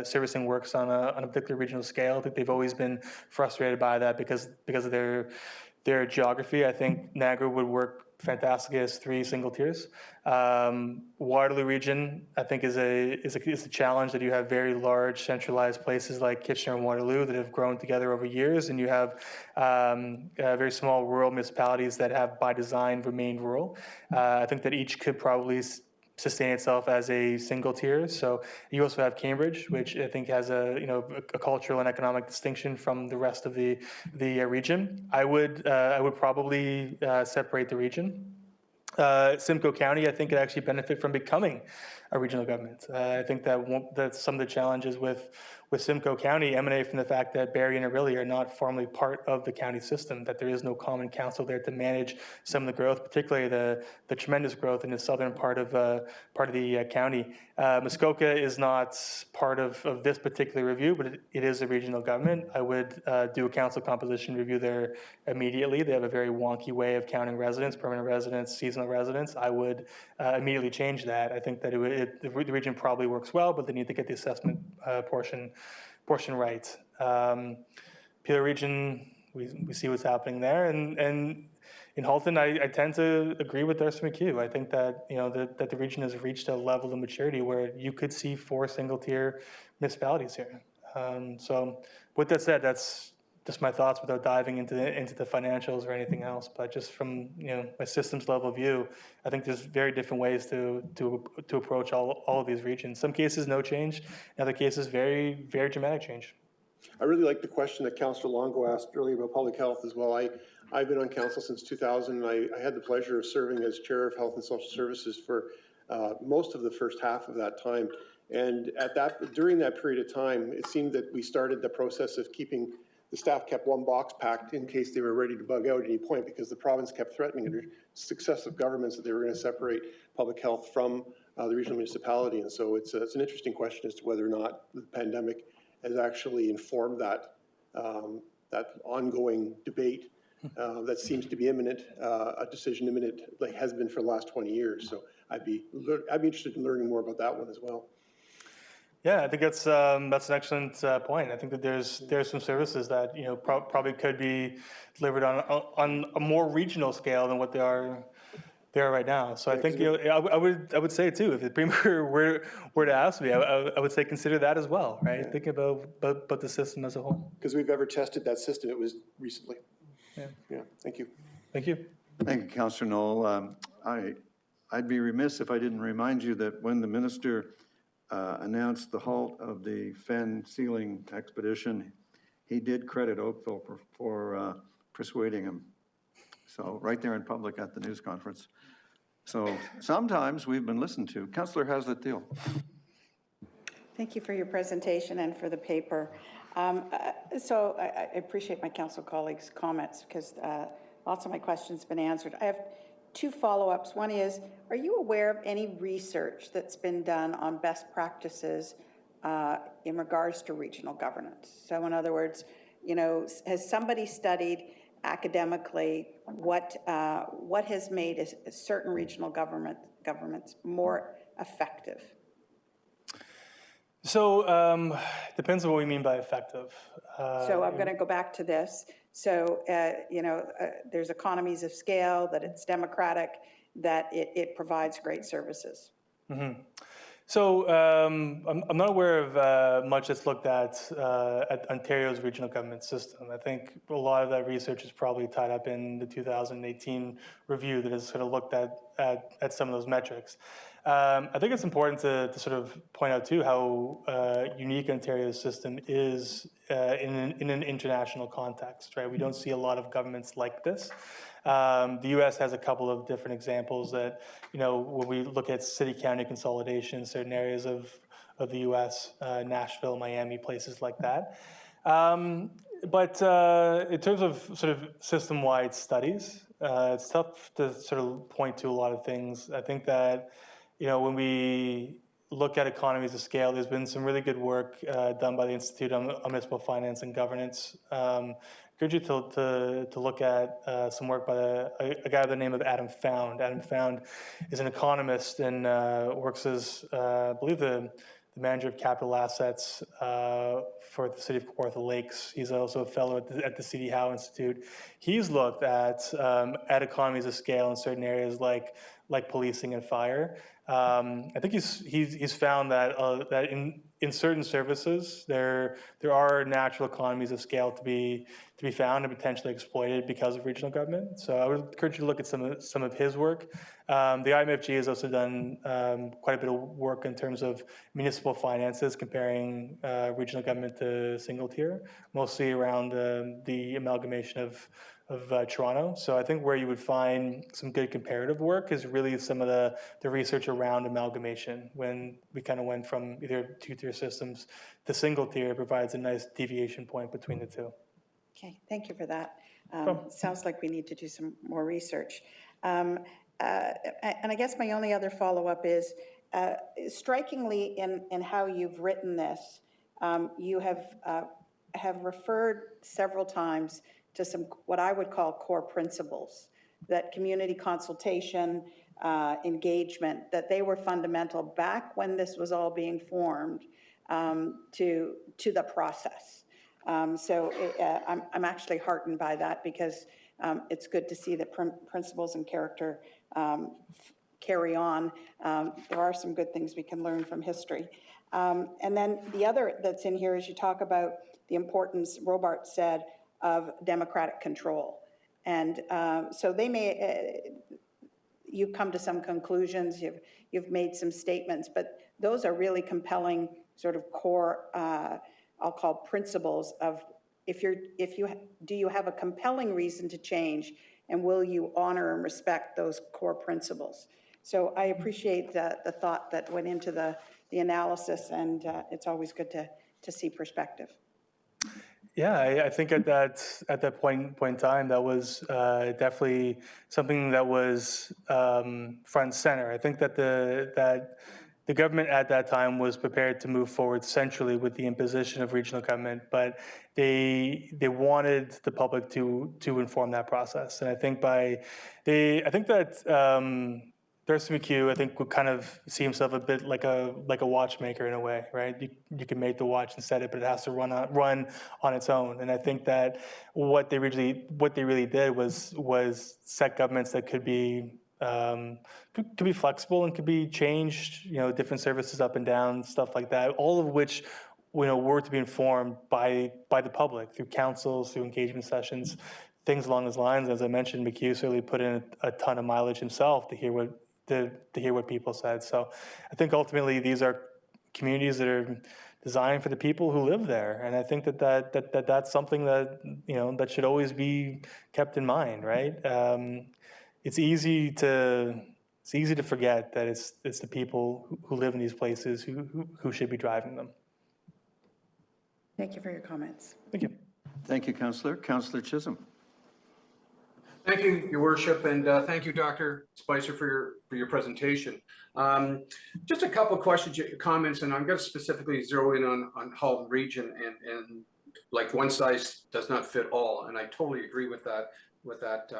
servicing works on a particular regional scale. I think they've always been frustrated by that because of their geography. I think Niagara would work fantastic as 3 single tiers. Waterloo region, I think, is a challenge, that you have very large centralized places like Kitchener and Waterloo that have grown together over years, and you have very small rural municipalities that have by design remained rural. I think that each could probably sustain itself as a single tier. So you also have Cambridge, which I think has a cultural and economic distinction from the rest of the region. I would probably separate the region. Simcoe County, I think, could actually benefit from becoming a regional government. I think that some of the challenges with Simcoe County emanate from the fact that Barrie and Orillia are not formally part of the county system, that there is no common council there to manage some of the growth, particularly the tremendous growth in the southern part of the county. Muskoka is not part of this particular review, but it is a regional government. I would do a council composition review there immediately. They have a very wonky way of counting residents, permanent residents, seasonal residents. I would immediately change that. I think that the region probably works well, but they need to get the assessment portion right. Peel region, we see what's happening there, and in Halton, I tend to agree with Darcy McHugh. I think that that the region has reached a level of maturity where you could see 4 single-tier municipalities here. So, with that said, that's just my thoughts without diving into the financials or anything else. But just from a systems level view, I think there's very different ways to approach all of these regions. Some cases no change, in other cases very, very dramatic change. I really like the question that Councillor Longo asked earlier about public health as well. I've been on council since 2000. I had the pleasure of serving as chair of Health and Social Services for most of the first half of that time. And during that period of time, it seemed that we started the process of keeping the staff kept one box packed in case they were ready to bug out at any point, because the province kept threatening under successive governments that they were going to separate public health from the regional municipality. And so it's an interesting question as to whether or not the pandemic has actually informed that that ongoing debate that seems to be imminent, a decision imminent, like has been for the last 20 years. So I'd be interested in learning more about that one as well. Yeah, I think that's an excellent point. I think that there's some services that probably could be delivered on a more regional scale than what they are right now. So I think I would say too, if the premier were to ask me, I would say consider that as well, right? Think about the system as a whole. Because we've ever tested that system, it was recently. Yeah. Thank you. Thank you. Thank you, Councillor Knoll. I'd be remiss if I didn't remind you that when the minister announced the halt of the fen sealing expedition, he did credit Oakville for persuading him. So right there in public at the news conference. So sometimes we've been listened to. Councillor Hazlitt-Thiel. Thank you for your presentation and for the paper. So I appreciate my council colleagues' comments because lots of my questions have been answered. I have two follow-ups. One is, are you aware of any research that's been done on best practices in regards to regional governance? So in other words, has somebody studied academically what has made a certain regional governments more effective? So depends on what we mean by effective. So I'm going to go back to this. So, there's economies of scale, that it's democratic, that it provides great services. Mm-hmm. So I'm not aware of much that's looked at Ontario's regional government system. I think a lot of that research is probably tied up in the 2018 review that has sort of looked at some of those metrics. I think it's important to sort of point out too how unique Ontario's system is in an international context, right? We don't see a lot of governments like this. The U.S. has a couple of different examples that, when we look at city-county consolidation in certain areas of the U.S., Nashville, Miami, places like that. But in terms of sort of system-wide studies, it's tough to sort of point to a lot of things. I think that, when we look at economies of scale, there's been some really good work done by the Institute on Municipal Finance and Governance. I encourage you to look at some work by a guy by the name of Adam Found. Adam Found is an economist and works as, I believe, the manager of capital assets for the city of Kawartha Lakes. He's also a fellow at the C.D. Howe Institute. He's looked at economies of scale in certain areas like policing and fire. I think he's found that that in certain services there are natural economies of scale to be found and potentially exploited because of regional government. So I would encourage you to look at some of his work. The IMFG has also done quite a bit of work in terms of municipal finances, comparing regional government to single tier, mostly around the amalgamation of Toronto. So I think where you would find some good comparative work is really some of the research around amalgamation. When we kind of went from either two-tier systems to single tier, provides a nice deviation point between the two. Okay, thank you for that. Sounds like we need to do some more research. And I guess my only other follow-up is, strikingly in how you've written this, you have referred several times to some, what I would call core principles, that community consultation, engagement, that they were fundamental back when this was all being formed to the process. So I'm actually heartened by that because it's good to see that principles and character carry on. There are some good things we can learn from history. And then the other that's in here is you talk about the importance, Robart said, of democratic control. And so they you've come to some conclusions, you've made some statements, but those are really compelling sort of core, I'll call principles of do you have a compelling reason to change, and will you honor and respect those core principles? So I appreciate the thought that went into the analysis, and it's always good to see perspective. Yeah, I think at that point in time, that was definitely something that was front and center. I think that the the government at that time was prepared to move forward centrally with the imposition of regional government, but they wanted the public to inform that process. And I think that Darcy McHugh, I think, would kind of see himself a bit like a watchmaker in a way, right? You can make the watch and set it, but it has to run on its own. And I think that what they really did was set governments that could be flexible and could be changed, different services up and down, stuff like that, all of which, were to be informed by the public through councils, through engagement sessions, things along those lines. As I mentioned, McHugh certainly put in a ton of mileage himself to hear what people said. So I think ultimately these are communities that are designed for the people who live there. And I think that's something that, that should always be kept in mind, right? It's easy to forget that it's the people who live in these places who should be driving them. Thank you for your comments. Thank you. Thank you, Councillor. Councillor Chisholm. Thank you, Your Worship, and thank you, Dr. Spicer, for your presentation. Just a couple of questions, comments, and I'm going to specifically zero in on Halton Region, and like one size does not fit all, and I totally agree with that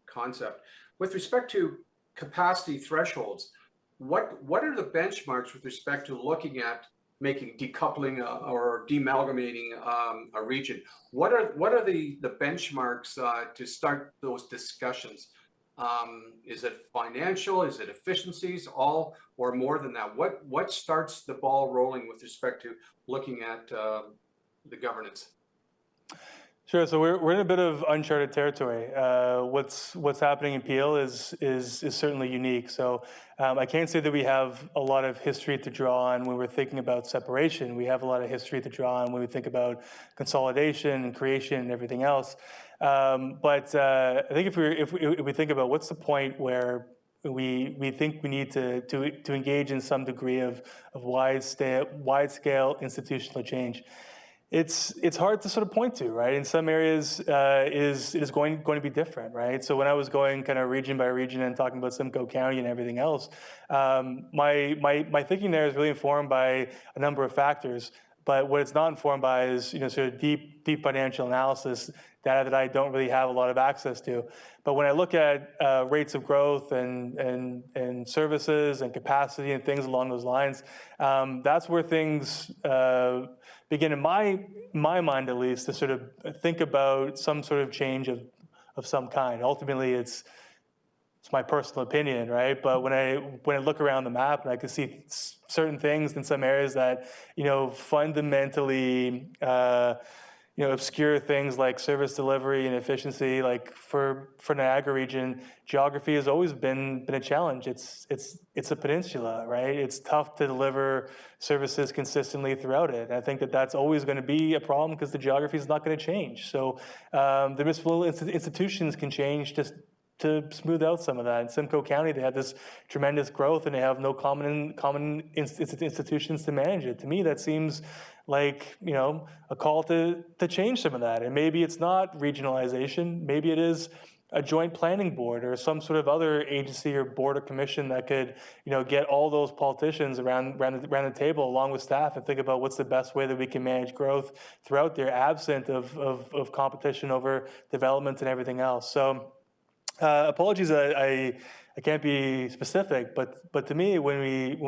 concept. With respect to capacity thresholds, what are the benchmarks with respect to looking at making decoupling or deamalgamating a region? What are the benchmarks to start those discussions? Is it financial? Is it efficiencies? All or more than that? What starts the ball rolling with respect to looking at the governance? Sure. So we're in a bit of uncharted territory. What's happening in Peel is certainly unique. So I can't say that we have a lot of history to draw on when we're thinking about separation. We have a lot of history to draw on when we think about consolidation and creation and everything else. But I think if we think about what's the point where we think we need to engage in some degree of wide scale institutional change. It's hard to sort of point to, right? In some areas, it is going to be different, right? So when I was going kind of region by region and talking about Simcoe County and everything else, my thinking there is really informed by a number of factors. But what it's not informed by is sort of deep financial analysis, data that I don't really have a lot of access to. But when I look at rates of growth and services and capacity and things along those lines, that's where things begin, in my mind at least, to sort of think about some sort of change of some kind. Ultimately, it's my personal opinion, right? But when I look around the map and I can see certain things in some areas that fundamentally obscure things like service delivery and efficiency, like for Niagara region, geography has always been a challenge. It's a peninsula, right? It's tough to deliver services consistently throughout it. And I think that's always going to be a problem because the geography is not going to change. So the municipal institutions can change just to smooth out some of that. In Simcoe County, they have this tremendous growth and they have no common institutions to manage it. To me, that seems like, a call to change some of that. And maybe it's not regionalization. Maybe it is a joint planning board or some sort of other agency or board or commission that could, get all those politicians around the table along with staff and think about what's the best way that we can manage growth throughout there, absent of competition over development and everything else. So apologies, I can't be specific, but to me, when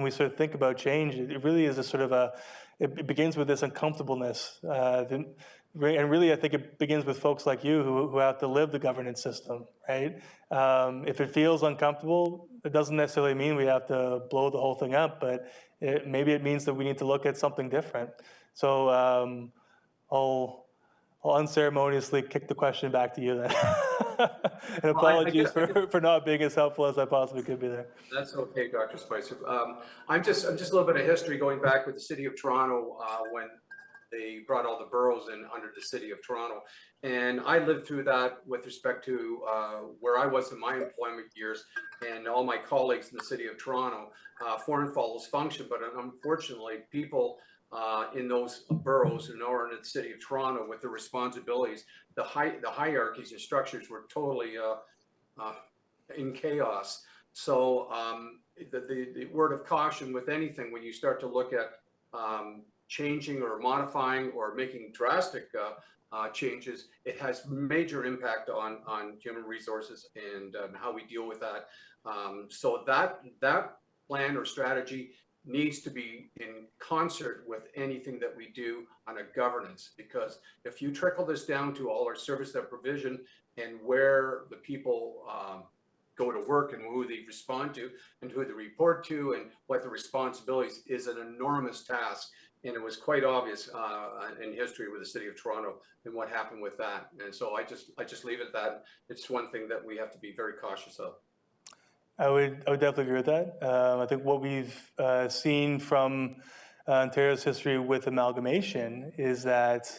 we sort of think about change, it really is a sort of it begins with this uncomfortableness, and really I think it begins with folks like you who have to live the governance system, right? If it feels uncomfortable, it doesn't necessarily mean we have to blow the whole thing up, but maybe it means that we need to look at something different. So I'll unceremoniously kick the question back to you then. And apologies for not being as helpful as I possibly could be there. That's okay, Dr. Spicer. I'm just a little bit of history going back with the City of Toronto when they brought all the boroughs in under the City of Toronto. And I lived through that with respect to where I was in my employment years and all my colleagues in the City of Toronto. Foreign follows function, but unfortunately people in those boroughs and or in the City of Toronto with the responsibilities, the hierarchies and structures were totally in chaos. So the word of caution with anything, when you start to look at changing or modifying or making drastic changes, it has major impact on human resources and how we deal with that. So that plan or strategy needs to be in concert with anything that we do on a governance, because if you trickle this down to all our service that provision and where the people go to work and who they respond to and who they report to and what the responsibilities is an enormous task. And it was quite obvious in history with the city of Toronto and what happened with that. And so I just leave it at that. It's one thing that we have to be very cautious of. I would definitely agree with that. I think what we've seen from Ontario's history with amalgamation is that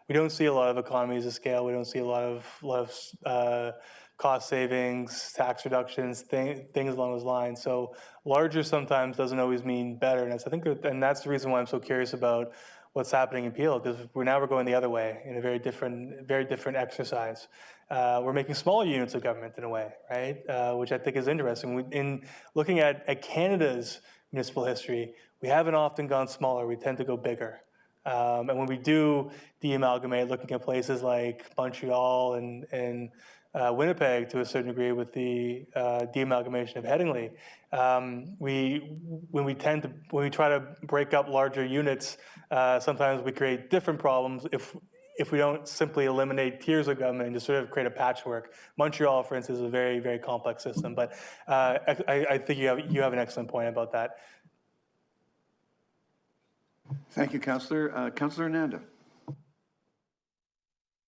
we don't see a lot of economies of scale. We don't see a lot of cost savings, tax reductions, things along those lines. So larger sometimes doesn't always mean better. And that's the reason why I'm so curious about what's happening in Peel, because we're going the other way in a very different exercise. We're making smaller units of government in a way, right? Which I think is interesting. In looking at Canada's municipal history, we haven't often gone smaller. We tend to go bigger. And when we do de-amalgamate, looking at places like Montreal and Winnipeg to a certain degree with the de-amalgamation of Headingley, when we try to break up larger units, sometimes we create different problems if we don't simply eliminate tiers of government and just sort of create a patchwork. Montreal, for instance, is a very, very complex system, but I think you have an excellent point about that. Thank you, Councillor. Councillor Nanda.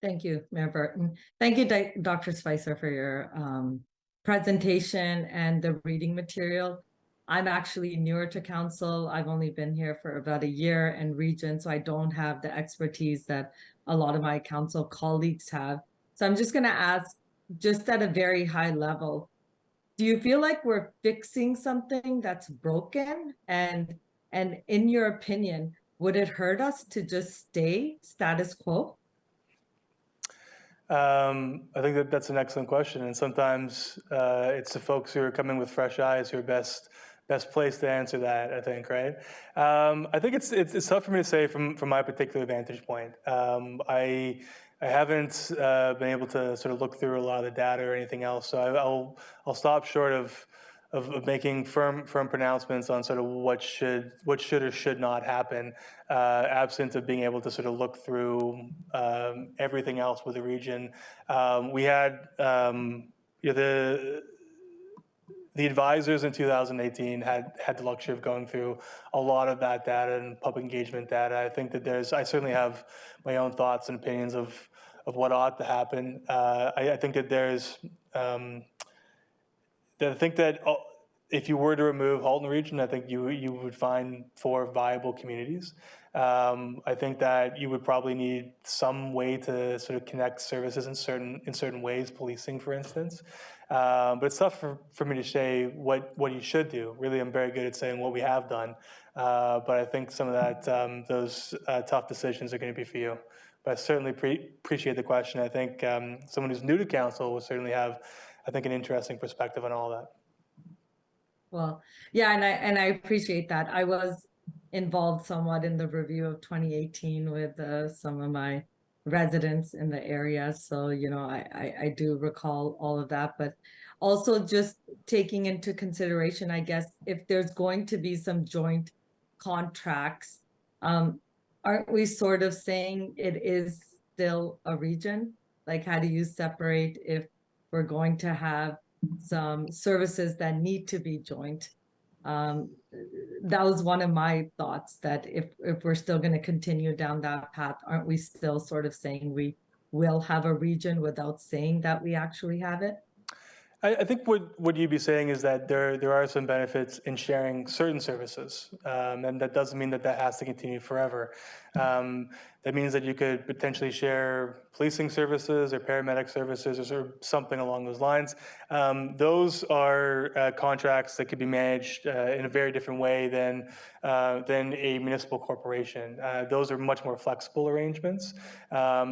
Thank you, Mayor Burton. Thank you, Dr. Spicer, for your presentation and the reading material. I'm actually newer to council. I've only been here for about a year in region, so I don't have the expertise that a lot of my council colleagues have. So I'm just going to ask, just at a very high level, do you feel like we're fixing something that's broken? And in your opinion, would it hurt us to just stay status quo? I think that's an excellent question, and sometimes it's the folks who are coming with fresh eyes who are best placed to answer that. I think, right? I think it's tough for me to say from my particular vantage point. I haven't been able to sort of look through a lot of the data or anything else, so I'll stop short of making firm pronouncements on sort of what should or should not happen, absent of being able to sort of look through everything else with the region. We had the advisors in 2018 had the luxury of going through a lot of that data and public engagement data. I think that I certainly have my own thoughts and opinions of what ought to happen. I think that I think that if you were to remove Halton Region, I think you would find 4 viable communities. I think that you would probably need some way to sort of connect services in certain ways, policing, for instance. But it's tough for me to say what you should do. Really, I'm very good at saying what we have done. But I think some of those tough decisions are going to be for you. But I certainly appreciate the question. I think someone who's new to council will certainly have, I think, an interesting perspective on all that. Well, yeah, and I appreciate that. I was involved somewhat in the review of 2018 with some of my residents in the area. So, I do recall all of that, but also just taking into consideration, I guess, if there's going to be some joint contracts, aren't we sort of saying it is still a region? Like, how do you separate if we're going to have some services that need to be joint? That was one of my thoughts, that if we're still going to continue down that path, aren't we still sort of saying we will have a region without saying that we actually have it? I think what you'd be saying is that there are some benefits in sharing certain services, and that doesn't mean that has to continue forever. That means that you could potentially share policing services or paramedic services or something along those lines. Those are contracts that could be managed in a very different way than a municipal corporation. Those are much more flexible arrangements.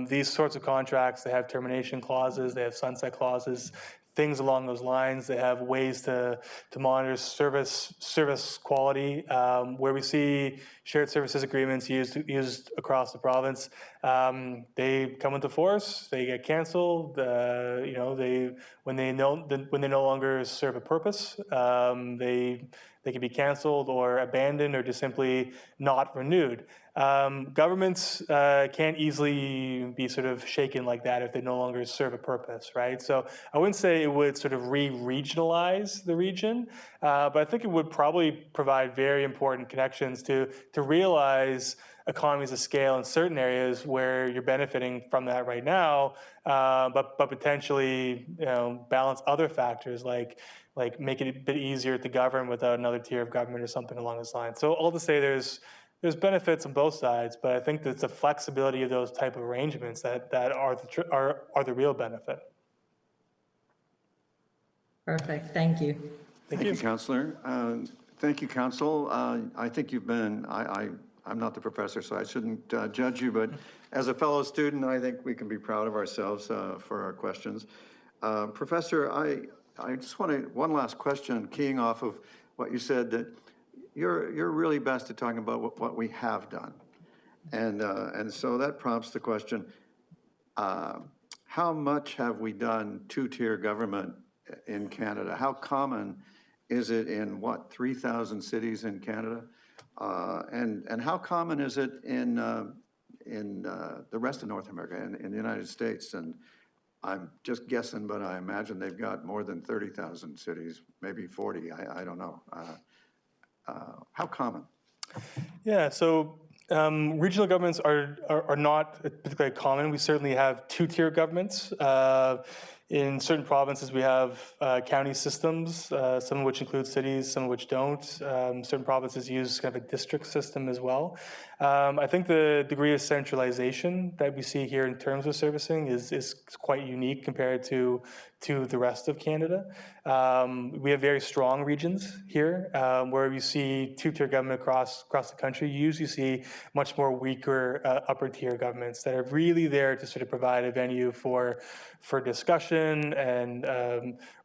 These sorts of contracts, they have termination clauses, they have sunset clauses, things along those lines. They have ways to monitor service quality. Where we see shared services agreements used across the province, they come into force. They get canceled. When they no longer serve a purpose, they can be canceled or abandoned or just simply not renewed. Governments can't easily be sort of shaken like that if they no longer serve a purpose, right? So I wouldn't say it would sort of re-regionalize the region, but I think it would probably provide very important connections to realize economies of scale in certain areas where you're benefiting from that right now, but potentially balance other factors like make it a bit easier to govern without another tier of government or something along those lines. So all to say there's benefits on both sides, but I think that the flexibility of those type of arrangements that are the real benefit. Perfect, thank you. Thank you, Councillor. Thank you, Council. I think you've been, I'm not the professor, so I shouldn't judge you, but as a fellow student, I think we can be proud of ourselves for our questions. Professor, I just want one last question, keying off of what you said, that you're really best at talking about what we have done. And so that prompts the question, how much have we done two-tier government in Canada? How common is it in, 3,000 cities in Canada? And how common is it in the rest of North America, in the United States? And I'm just guessing, but I imagine they've got more than 30,000 cities, maybe 40, I don't know. How common? Yeah, so regional governments are not particularly common. We certainly have two-tier governments. In certain provinces, we have county systems, some of which include cities, some of which don't. Certain provinces use kind of a district system as well. I think the degree of centralization that we see here in terms of servicing is quite unique compared to the rest of Canada. We have very strong regions here, where you see two-tier government across the country. You usually see much more weaker upper-tier governments that are really there to sort of provide a venue for discussion and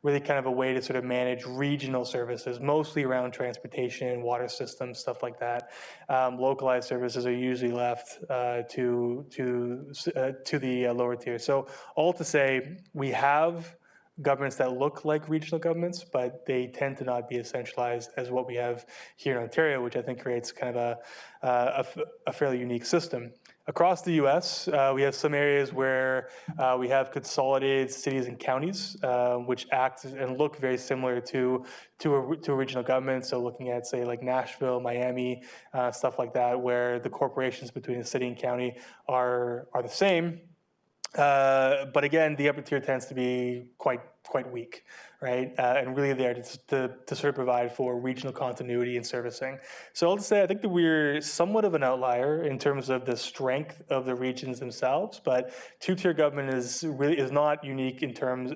really kind of a way to sort of manage regional services, mostly around transportation, water systems, stuff like that. Localized services are usually left to the lower tier. So all to say, we have governments that look like regional governments, but they tend to not be as centralized as what we have here in Ontario, which I think creates kind of a fairly unique system. Across the U.S., we have some areas where we have consolidated cities and counties, which act and look very similar to a regional government. So looking at, say, like Nashville, Miami, stuff like that, where the corporations between the city and county are the same. But again, the upper tier tends to be quite weak, right? And really there to sort of provide for regional continuity and servicing. So I'll say I think that we're somewhat of an outlier in terms of the strength of the regions themselves, but two-tier government is not unique in terms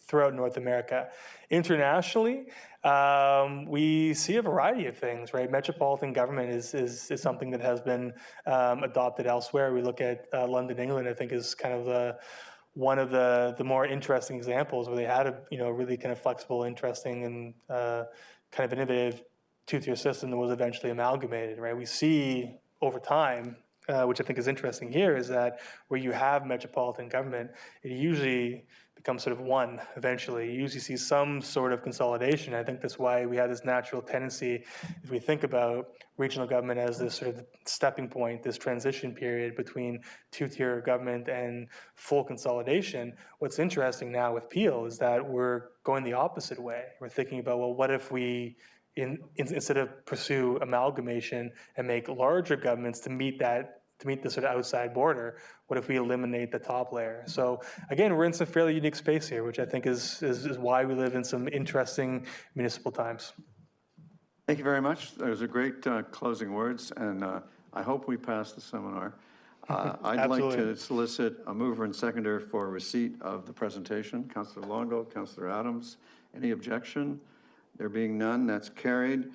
throughout North America. Internationally, we see a variety of things, right? Metropolitan government is something that has been adopted elsewhere. We look at London, England, I think is kind of one of the more interesting examples where they had a really kind of flexible, interesting, and kind of innovative two-tier system that was eventually amalgamated, right? We see over time, which I think is interesting here, is that where you have metropolitan government, it usually becomes sort of one eventually. You usually see some sort of consolidation. I think that's why we have this natural tendency, if we think about regional government as this sort of stepping point, this transition period between two-tier government and full consolidation. What's interesting now with Peel is that we're going the opposite way. We're thinking about, well, what if we instead of pursue amalgamation and make larger governments to meet the sort of outside border, what if we eliminate the top layer? So again, we're in some fairly unique space here, which I think is why we live in some interesting municipal times. Thank you very much. Those are great closing words, and I hope we pass the seminar. I'd like to solicit a mover and seconder for receipt of the presentation. Councillor Longo, Councillor Adams, any objection? There being none, that's carried.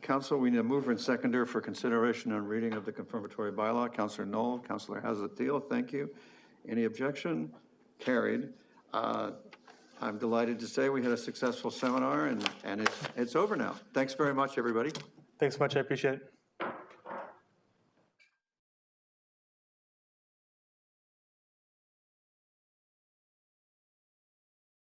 Council, we need a mover and seconder for consideration and reading of the confirmatory bylaw. Councillor Knoll, Councillor Hazlet-Thiel, thank you. Any objection? Carried. I'm delighted to say we had a successful seminar, and it's over now. Thanks very much, everybody. Thanks so much, I appreciate it.